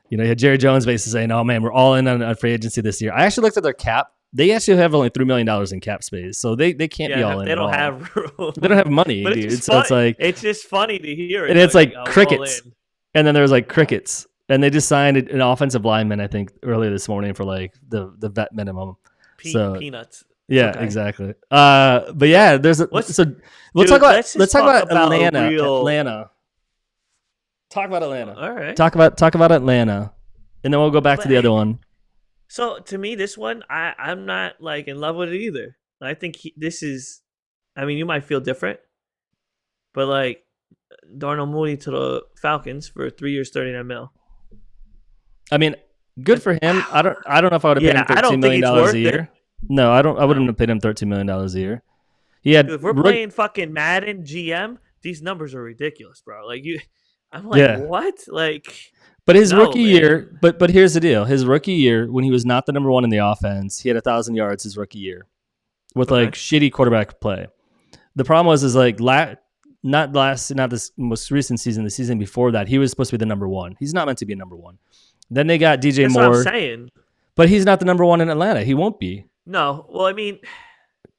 you had Jerry Jones basically saying, "Oh man, we're all in on free agency this year." I actually looked at their cap. They actually have only $3 million in cap space, so they can't be all in. They don't have room. They don't have money, but dude. So it's just funny to hear. And it's crickets, and then there's crickets, and they just signed an offensive lineman, I think, earlier this morning for the vet minimum. Peanuts. Yeah, exactly. But yeah, let's talk about Atlanta. Atlanta. Talk about Atlanta. All right. Talk about Atlanta, and then we'll go back to the other one. So to me, this one, I'm not in love with it either. I think this is. I mean, you might feel different, but Darnell Mooney to the Falcons for 3 years, $39 million. I mean, good for him. I don't know if I would have paid him $13 million a year. No, I don't. I wouldn't have paid him $13 million a year. He had. Dude, if we're playing fucking Madden GM, these numbers are ridiculous, bro. I'm what? But his rookie year. But here's the deal. His rookie year, when he was not the number 1 in the offense, he had 1,000 yards his rookie year, with shitty quarterback play. The problem was not this most recent season, the season before that, he was supposed to be the number 1. He's not meant to be a number 1. Then they got DJ Moore. That's what I'm saying. But he's not the number 1 in Atlanta. He won't be. No. Well, I mean,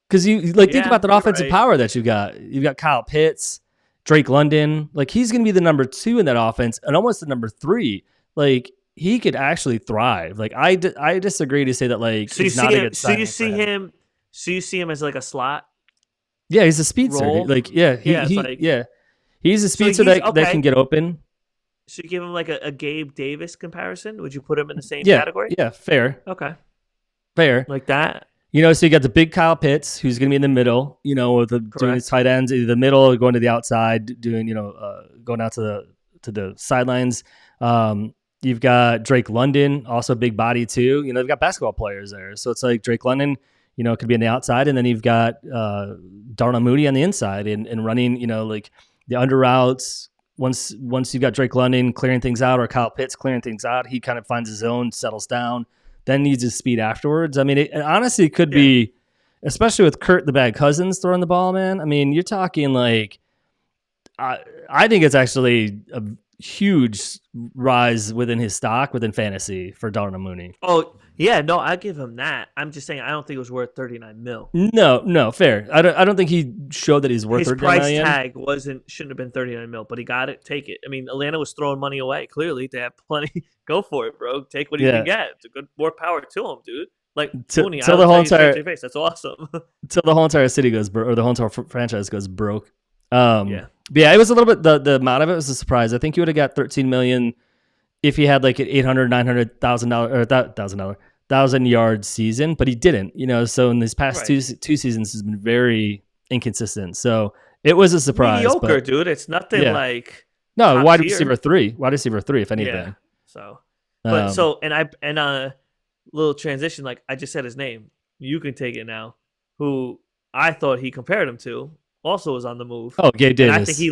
because you think about that offensive power that you've got. You've got Kyle Pitts, Drake London. He's going to be the number 2 in that offense and almost the number 3. He could actually thrive. I disagree to say that so he's not a good signing. So you see him as a slot? Yeah, he's a speedster. He's a speedster that can get open. So you give him a Gabe Davis comparison? Would you put him in the same category? Yeah, fair. Okay. Fair. Like that? So you got the big Kyle Pitts, who's going to be in the middle, with doing his tight ends, either the middle or going to the outside, doing, going out to the sidelines. You've got Drake London, also a big body too. They've got basketball players there. So it's Drake London, could be on the outside. And then you've got Darnell Mooney on the inside and running, the under routes. Once you've got Drake London clearing things out or Kyle Pitts clearing things out, he kind of finds his zone, settles down, then needs his speed afterwards. I mean, it honestly could be, especially with Kirk the Bad Cousins throwing the ball, man. I mean, you're talking I think it's actually a huge rise within his stock within fantasy for Darnell Mooney. Oh, yeah, no, I give him that. I'm just saying I don't think it was worth $39 million. No, fair. I don't think he showed that he's worth $39 million. His price tag shouldn't have been $39 million, but he got it. Take it. I mean, Atlanta was throwing money away. Clearly, they have plenty. Go for it, bro. Take what you can get. It's more power to him, dude. Mooney, the whole entire face. That's awesome. Till the whole entire city goes broke, or the whole entire franchise goes broke. But yeah, it was a little bit. The amount of it was a surprise. I think he would have got $13 million if he had an $1,000 yard season, but he didn't. So in these past two seasons, has been very inconsistent. So it was a surprise. Mediocre, dude. It's nothing no wide receiver 3, if anything. Yeah. So, but little transition. I just said his name. You can take it now. Who I thought he compared him to also is on the move. Oh, Gabe And Davis. I think he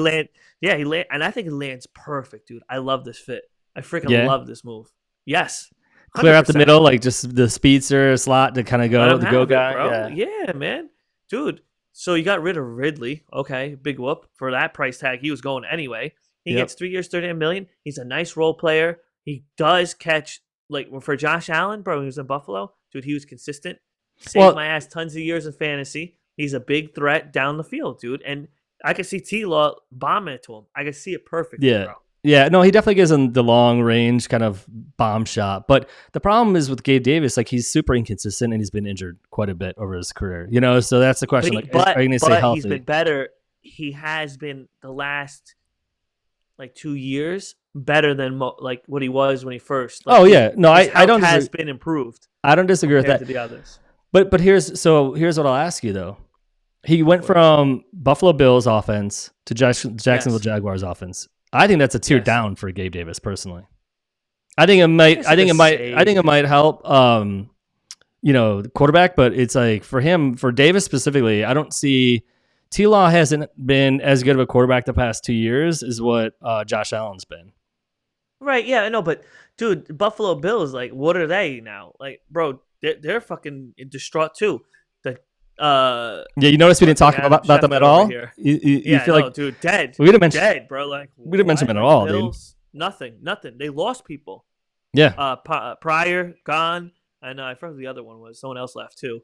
and I think it lands perfect, dude. I love this fit. I freaking Yeah. love this move. Yes. 100%. Clear out the middle, like just the speedster slot to kind of go, the go guy. Bro. Yeah, man. Dude, so you got rid of Ridley. Okay, big whoop. For that price tag, he was going anyway. He gets 3 years, $38 million. He's a nice role player. He does catch, like, for Josh Allen, bro, he was in Buffalo. Dude, he was consistent. Saved my ass tons of years in fantasy. He's a big threat down the field, dude. And I could see T-Law bombing it to him. I could see it perfectly, bro. Yeah, no, he definitely gives him the long range kind of bomb shot. But the problem is with Gabe Davis, like he's super inconsistent and he's been injured quite a bit over his career. You know, so that's the question. Are you going to stay healthy? He's been better. He has been the last 2 years better than what he was when he first. I don't. Has been improved. I don't disagree with that. To the others. But here's what I'll ask you though. He went from Buffalo Bills offense to Jacksonville Jaguars offense. I think that's a tier down for Gabe Davis personally. I think it might help the quarterback, but it's like for Davis specifically, I don't see T-Law hasn't been as good of a quarterback the past 2 years as what Josh Allen's been. Right, yeah, I know, but dude, Buffalo Bills, like, what are they now? Like, bro, they're fucking distraught too. You notice we didn't talk about them at all. You feel like, dude, dead. We didn't mention dead, bro. Like we didn't mention them at all, Bills, dude. Nothing. They lost people. Yeah. Pryor gone, and I forgot who the other one was. Someone else left too.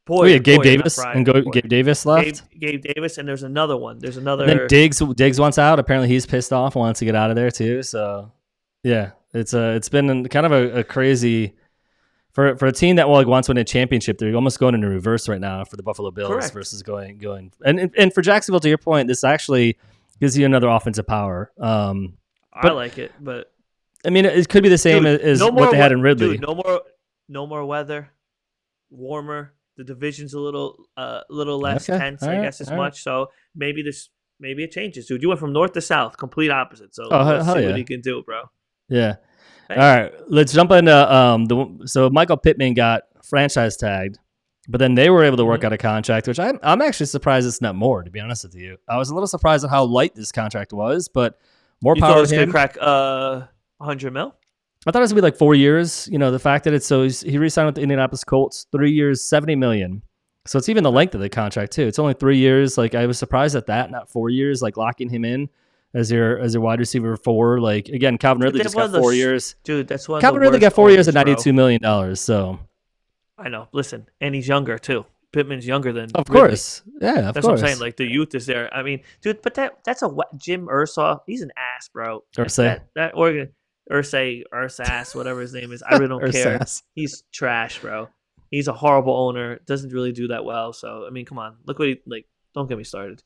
Gabe Davis Gabe Davis left. Gabe Davis, and there's another one. There's another. And then Diggs wants out. Apparently, he's pissed off, wants to get out of there too. So, yeah, it's been kind of a crazy. For a team that wants to win a championship, they're almost going in reverse right now for the Buffalo Bills. Correct. Versus going and for Jacksonville, to your point, this actually gives you another offensive power. I like it, but I mean, it could be the same as what they had in Ridley. Dude, no more weather, warmer. The division's a little less tense, I guess, as much. So maybe it changes, dude. You went from north to south, complete opposite. So let's see what you can do, bro. Yeah. All right, let's jump into so Michael Pittman got franchise tagged, but then they were able to work out a contract, which I'm actually surprised it's not more, to be honest with you. I was a little surprised at how light this contract was, but more power to him. Crack $100 million? I thought it was gonna be like 4 years. You know, the fact that he re-signed with the Indianapolis Colts, 3 years, $70 million. So it's even the length of the contract too. It's only 3 years. Like I was surprised at that, not 4 years. Like locking him in as your wide receiver 4. Like again, Calvin Ridley just got 4 years. Dude, that's what Calvin Ridley got 4 years at $92 million. So I know. Listen, and he's younger too. Pittman's younger than. Of course, Ridley. Yeah, that's what I'm saying. Like the youth is there. I mean, dude, but that's Jim Irsay. He's an ass, bro. That organ. Ursas, whatever his name is. I really don't care. He's trash, bro. He's a horrible owner. Doesn't really do that well. So I mean, come on. Look what don't get me started.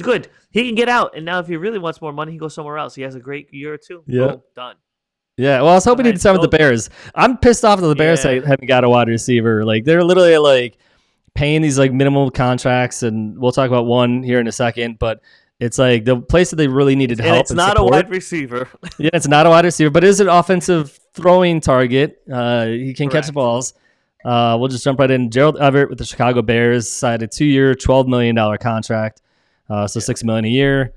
Good. He can get out. And now if he really wants more money, he goes somewhere else. He has a great year or two. Yeah. Boom, done. Yeah. Well, I was hoping he'd sign with the Bears. I'm pissed off that the Bears haven't got a wide receiver. Like they're literally like paying these like minimal contracts, and we'll talk about one here in a second, but it's like the place that they really needed help. It's not support. A wide receiver. Yeah, it's not a wide receiver, but it is an offensive throwing target. He can catch the balls. We'll just jump right in. Gerald Everett with the Chicago Bears signed a 2-year, $12 million contract. $6 million a year.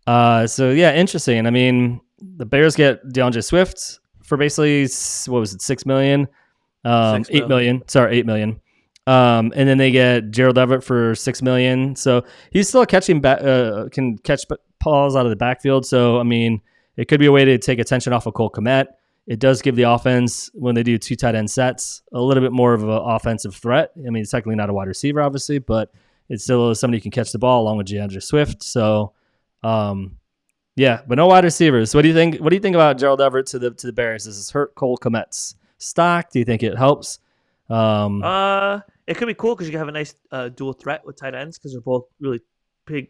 So yeah, interesting. I mean, the Bears get DeAndre Swift for basically $6 million? $8 million. Sorry, $8 million. And then they get Gerald Everett for $6 million. So he's still catching can catch balls out of the backfield. So I mean, it could be a way to take attention off of Cole Kmet. It does give the offense, when they do 2 tight end sets, a little bit more of an offensive threat. I mean, it's technically not a wide receiver, obviously, but it's still somebody who can catch the ball along with DeAndre Swift. So, yeah, but no wide receivers. So what do you think? What do you think about Gerald Everett to the Bears? Does this hurt Cole Kmet's stock? Do you think it helps? It could be cool because you can have a nice dual threat with tight ends because they're both really big,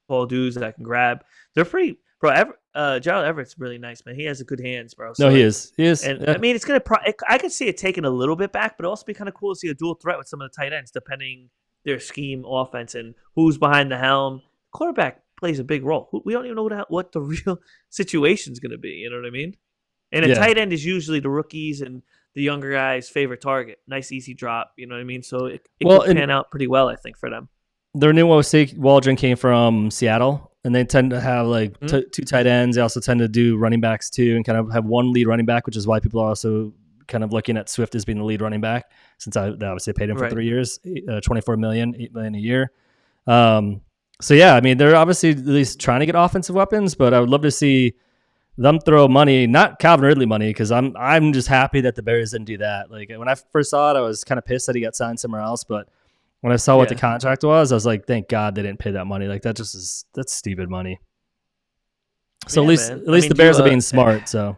tall dudes that I can grab. They're pretty, bro. Gerald Everett's really nice, man. He has good hands, bro. So, no, he is. And yeah. I mean, it's gonna. I could see it taking a little bit back, but it'd also be kind of cool to see a dual threat with some of the tight ends, depending their scheme, offense, and who's behind the helm. Quarterback plays a big role. We don't even know what the real situation is going to be. You know what I mean? And a tight end is usually the rookies and the younger guys' favorite target. Nice, easy drop. You know what I mean? So it could pan out pretty well, I think, for them. their new OC Waldron came from Seattle, and they tend to have like two tight ends. They also tend to do running backs too, and kind of have one lead running back, which is why people are also kind of looking at Swift as being the lead running back, since they obviously paid him for 3 years, $24 million, $8 million a year. So yeah, I mean, they're obviously at least trying to get offensive weapons, but I would love to see them throw money, not Calvin Ridley money, because I'm just happy that the Bears didn't do that. Like when I first saw it, I was kind of pissed that he got signed somewhere else, but when I saw what the contract was, I was like, thank God they didn't pay that money. Like that's stupid money. So at least the Bears are being smart. So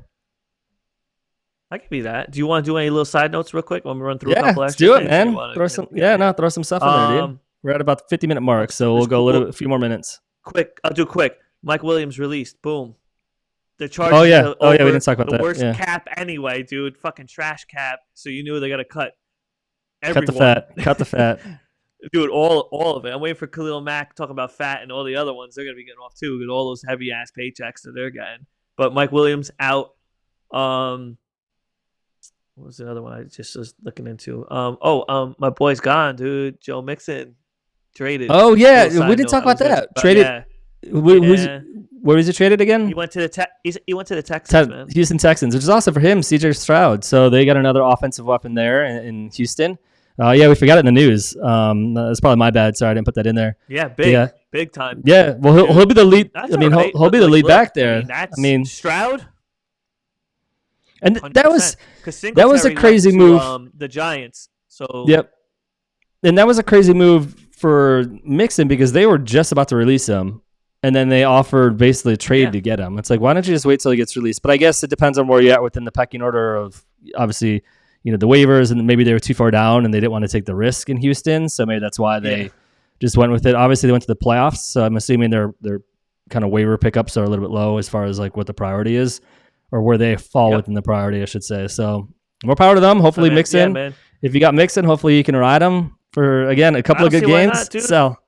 I could be that. Do you want to do any little side notes real quick when we run through a couple extra things? Yeah, let's do it, man. Throw some stuff in there, dude. We're at about the 50-minute mark, so we'll go a few more minutes. Quick, I'll do quick. Mike Williams released. Boom. The Chargers. We didn't talk about that. The worst cap anyway, dude. Fucking trash cap. So you knew they got to cut everyone. Cut the fat. Dude, all of it. I'm waiting for Khalil Mack talking about fat and all the other ones. They're going to be getting off too with all those heavy ass paychecks that they're getting. But Mike Williams out. What was the other one I just was looking into? My boy's gone, dude. Joe Mixon traded. Oh yeah, we didn't talk about that. Traded. Yeah. Where was he traded again? He went to the Texans, man. Houston Texans, which is awesome for him, CJ Stroud. So they got another offensive weapon there in Houston. We forgot it in the news. That's probably my bad. Sorry, I didn't put that in there. Yeah, big time. Yeah, well, he'll be the lead. He'll be the lead back there. Stroud. And that was a crazy move. The Giants. So yep. And that was a crazy move for Mixon because they were just about to release him. And then they offered basically a trade to get him. It's like, why don't you just wait till he gets released? But I guess it depends on where you're at within the pecking order of, obviously, the waivers, and maybe they were too far down and they didn't want to take the risk in Houston. So maybe that's why they just went with it. Obviously, they went to the playoffs. So I'm assuming their kind of waiver pickups are a little bit low as far as like what the priority is or where they fall within the priority, I should say. So more power to them. Hopefully, Mixon. Yeah, if you got Mixon, hopefully you can ride him for, again, a couple of good games. Sell.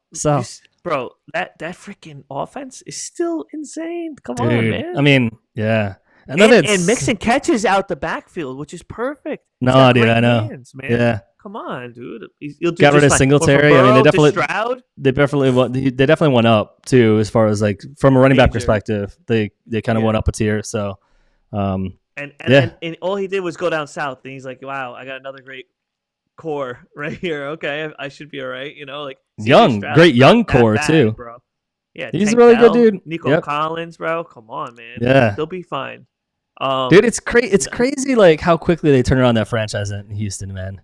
Bro, that freaking offense is still insane. Come on, man. I mean, yeah. And Mixon catches out the backfield, which is perfect. No idea, I know. Hands, man. Yeah. Come on, dude. Got rid of Singletary. I mean, they definitely went up too, as far as like from a running back perspective. They kind of went up a tier. So, and all he did was go down south, and he's like, "Wow, I got another great core right here. Okay, I should be all right." Great young core too, bro. Yeah, he's a really good dude. Nico Collins, bro. Come on, man. Yeah, they'll be fine. Dude, it's crazy. It's crazy, like how quickly they turn around that franchise in Houston, man.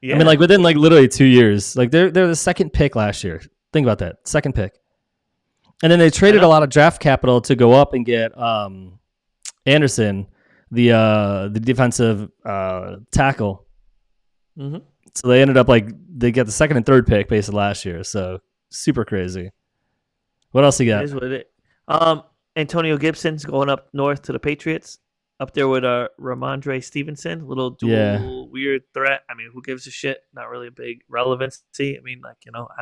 Yeah. I mean, like within like literally 2 years. Like they're the second pick last year. Think about that, second pick. And then they traded a lot of draft capital to go up and get Anderson, the defensive tackle. Mm-hmm. So they ended up they got the second and third pick basically last year. So super crazy. What else you got? It is what it is. Antonio Gibson's going up north to the Patriots. Up there with Ramondre Stevenson, little dual weird threat. I mean, who gives a shit? Not really a big relevancy. I mean, I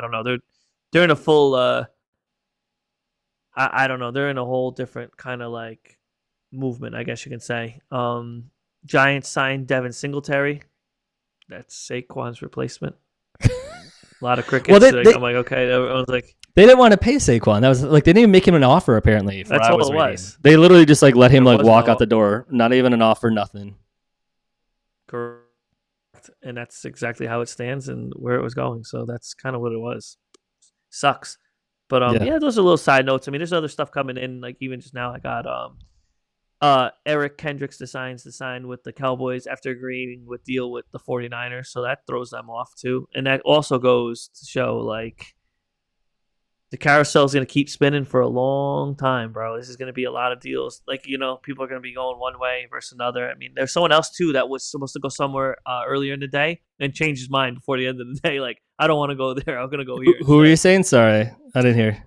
don't know. They're in a full. I don't know. They're in a whole different kind of like movement, I guess you can say. Giants signed Devin Singletary. That's Saquon's replacement. A lot of crickets. I'm like, okay. Everyone's like, they didn't want to pay Saquon. That was like they didn't even make him an offer. Apparently, that's all it was. They literally just let him walk out the door. Not even an offer. Nothing. Correct. And that's exactly how it stands and where it was going. So that's kind of what it was. Sucks. But those are little side notes. I mean, there's other stuff coming in. Like even just now, I got Eric Kendricks decides to sign with the Cowboys after agreeing with deal with the 49ers. So that throws them off too. And that also goes to show like the carousel is going to keep spinning for a long time, bro. This is going to be a lot of deals. Like, people are going to be going one way versus another. I mean, there's someone else too that was supposed to go somewhere earlier in the day and changed his mind before the end of the day. Like, I don't want to go there. I'm going to go here. Who are you saying? Sorry, I didn't hear.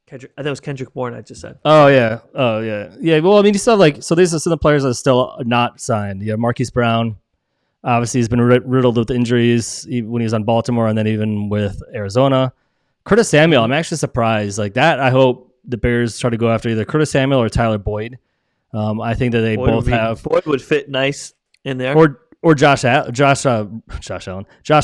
Kendrick, I think it was Kendrick Bourne. I just said. Oh yeah. Well, I mean, you still have so these are some of the players that are still not signed. Yeah, Marquise Brown. Obviously, he's been riddled with injuries when he was on Baltimore, and then even with Arizona. Curtis Samuel, I'm actually surprised. Like that, I hope the Bears try to go after either Curtis Samuel or Tyler Boyd. I think that they both have. Boyd would fit nice in there. Or Josh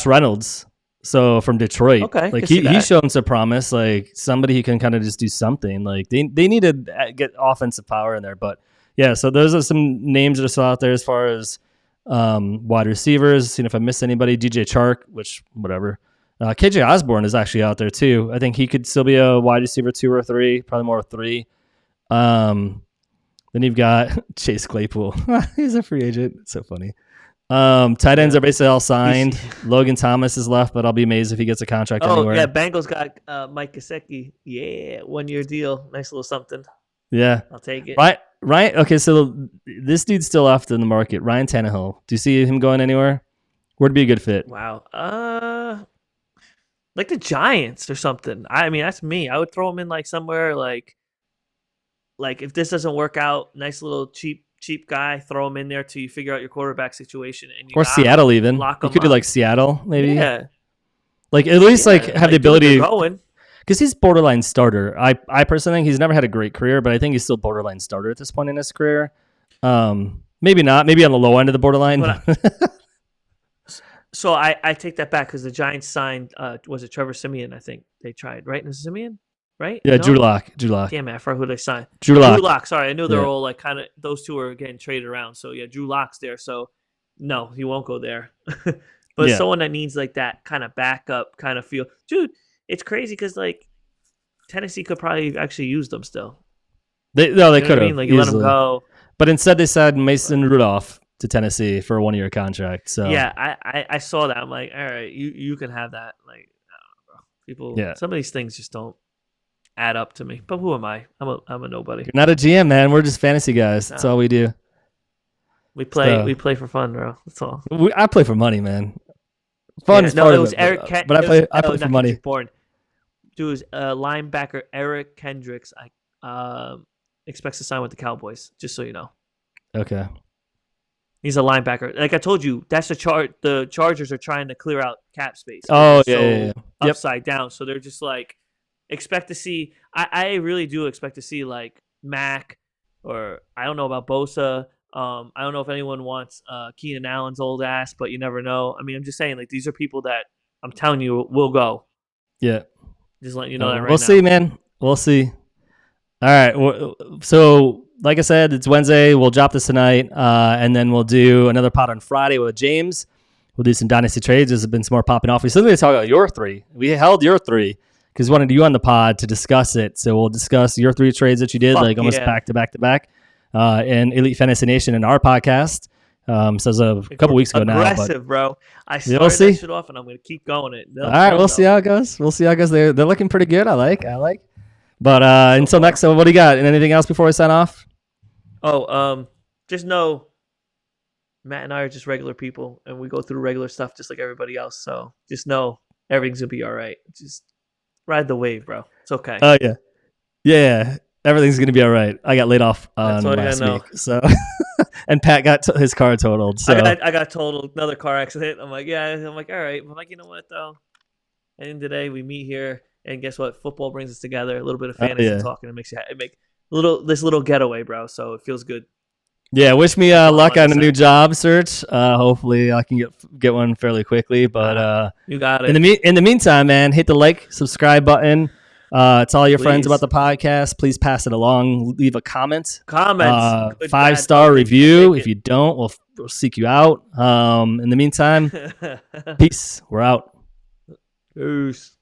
Reynolds. So from Detroit, Okay, like can see he's that. shown some promise, like somebody who can kind of just do something. Like they need to get offensive power in there. But yeah, so those are some names that are still out there as far as wide receivers. Seeing if I missed anybody, DJ Chark, which whatever. KJ Osborne is actually out there too. I think he could still be a wide receiver 2 or 3, probably more 3. Then you've got Chase Claypool. He's a free agent. It's so funny. Tight ends are basically all signed. Logan Thomas is left, but I'll be amazed if he gets a contract anywhere. Yeah, Bengals got Mike Gesicki. Yeah, 1-year deal. Nice little something. Yeah. I'll take it. Right. Okay, so this dude's still left in the market. Ryan Tannehill. Do you see him going anywhere? Where'd be a good fit? Wow. Like the Giants or something. I mean, that's me. I would throw him in like somewhere like if this doesn't work out, nice little cheap guy, throw him in there till you figure out your quarterback situation. And or Seattle even. You could do like Seattle maybe. Yeah. Like at least have the ability going. Because he's borderline starter. I personally think he's never had a great career, but I think he's still borderline starter at this point in his career. Maybe not. Maybe on the low end of the borderline. So I take that back because the Giants signed, was it Trevor Siemian? I think they tried, right? Was it Siemian? Right? Yeah, no? Drew Lock. Damn it, I forgot who they signed. Drew Lock. Sorry, I knew they were all like kind of, those two were getting traded around. So yeah, Drew Lock's there. So no, he won't go there. But someone that needs like that kind of backup kind of feel. Dude, it's crazy because like Tennessee could probably actually use them still. They could have. I mean? Like you let them go. But instead they signed Mason Rudolph to Tennessee for a 1-year contract. So yeah, I saw that. I'm like, all right, you can have that. Like, I don't know, people. Some of these things just don't add up to me. But who am I? I'm a nobody. You're not a GM, man. We're just fantasy guys. That's all we do. We play for fun, bro. That's all. I play for money, man. Fun is part of it. Eric but I play for money. Dude, it was linebacker Eric Kendricks. Expects to sign with the Cowboys. Just so you know. Okay. He's a linebacker. Like I told you, that's the Chargers are trying to clear out cap space. Oh yeah. Upside down. So they're just like expect to see. I really do expect to see like Mac, or I don't know about Bosa. I don't know if anyone wants Keenan Allen's old ass, but you never know. I mean, I'm just saying, like, these are people that I'm telling you will go. Yeah. Just letting you know that right now. We'll see, man. We'll see. All right. So, like I said, it's Wednesday. We'll drop this tonight, and then we'll do another pod on Friday with James. We'll do some dynasty trades. There's been some more popping off. We still need to talk about your 3. We held your 3 because we wanted you on the pod to discuss it. So we'll discuss your 3 trades that you did, almost back to back to back. And Elite Fantasy Nation in our podcast. So it was a couple weeks ago now. Aggressive, bro. I started that shit off, and I'm going to keep going it. All right, we'll see how it goes. They're looking pretty good. I like. But until next time, what do you got? And anything else before we sign off? Just know Matt and I are just regular people, and we go through regular stuff just like everybody else. So just know everything's going to be all right. Just ride the wave, bro. It's okay. Oh, yeah. Yeah. Everything's gonna be all right. I got laid off on last week, so and Pat got his car totaled. So I got totaled, another car accident. I'm like, all right. I'm like, you know what though? And today we meet here, and guess what? Football brings us together. A little bit of fantasy talking. It makes this little getaway, bro. So it feels good. Yeah, wish me luck on a new job search. Hopefully, I can get one fairly quickly. But you got it. In the meantime, man, hit the like, subscribe button. Tell your friends about the podcast. Please pass it along. Leave a comment. 5-star review. If you don't, we'll seek you out. In the meantime, peace. We're out. Peace.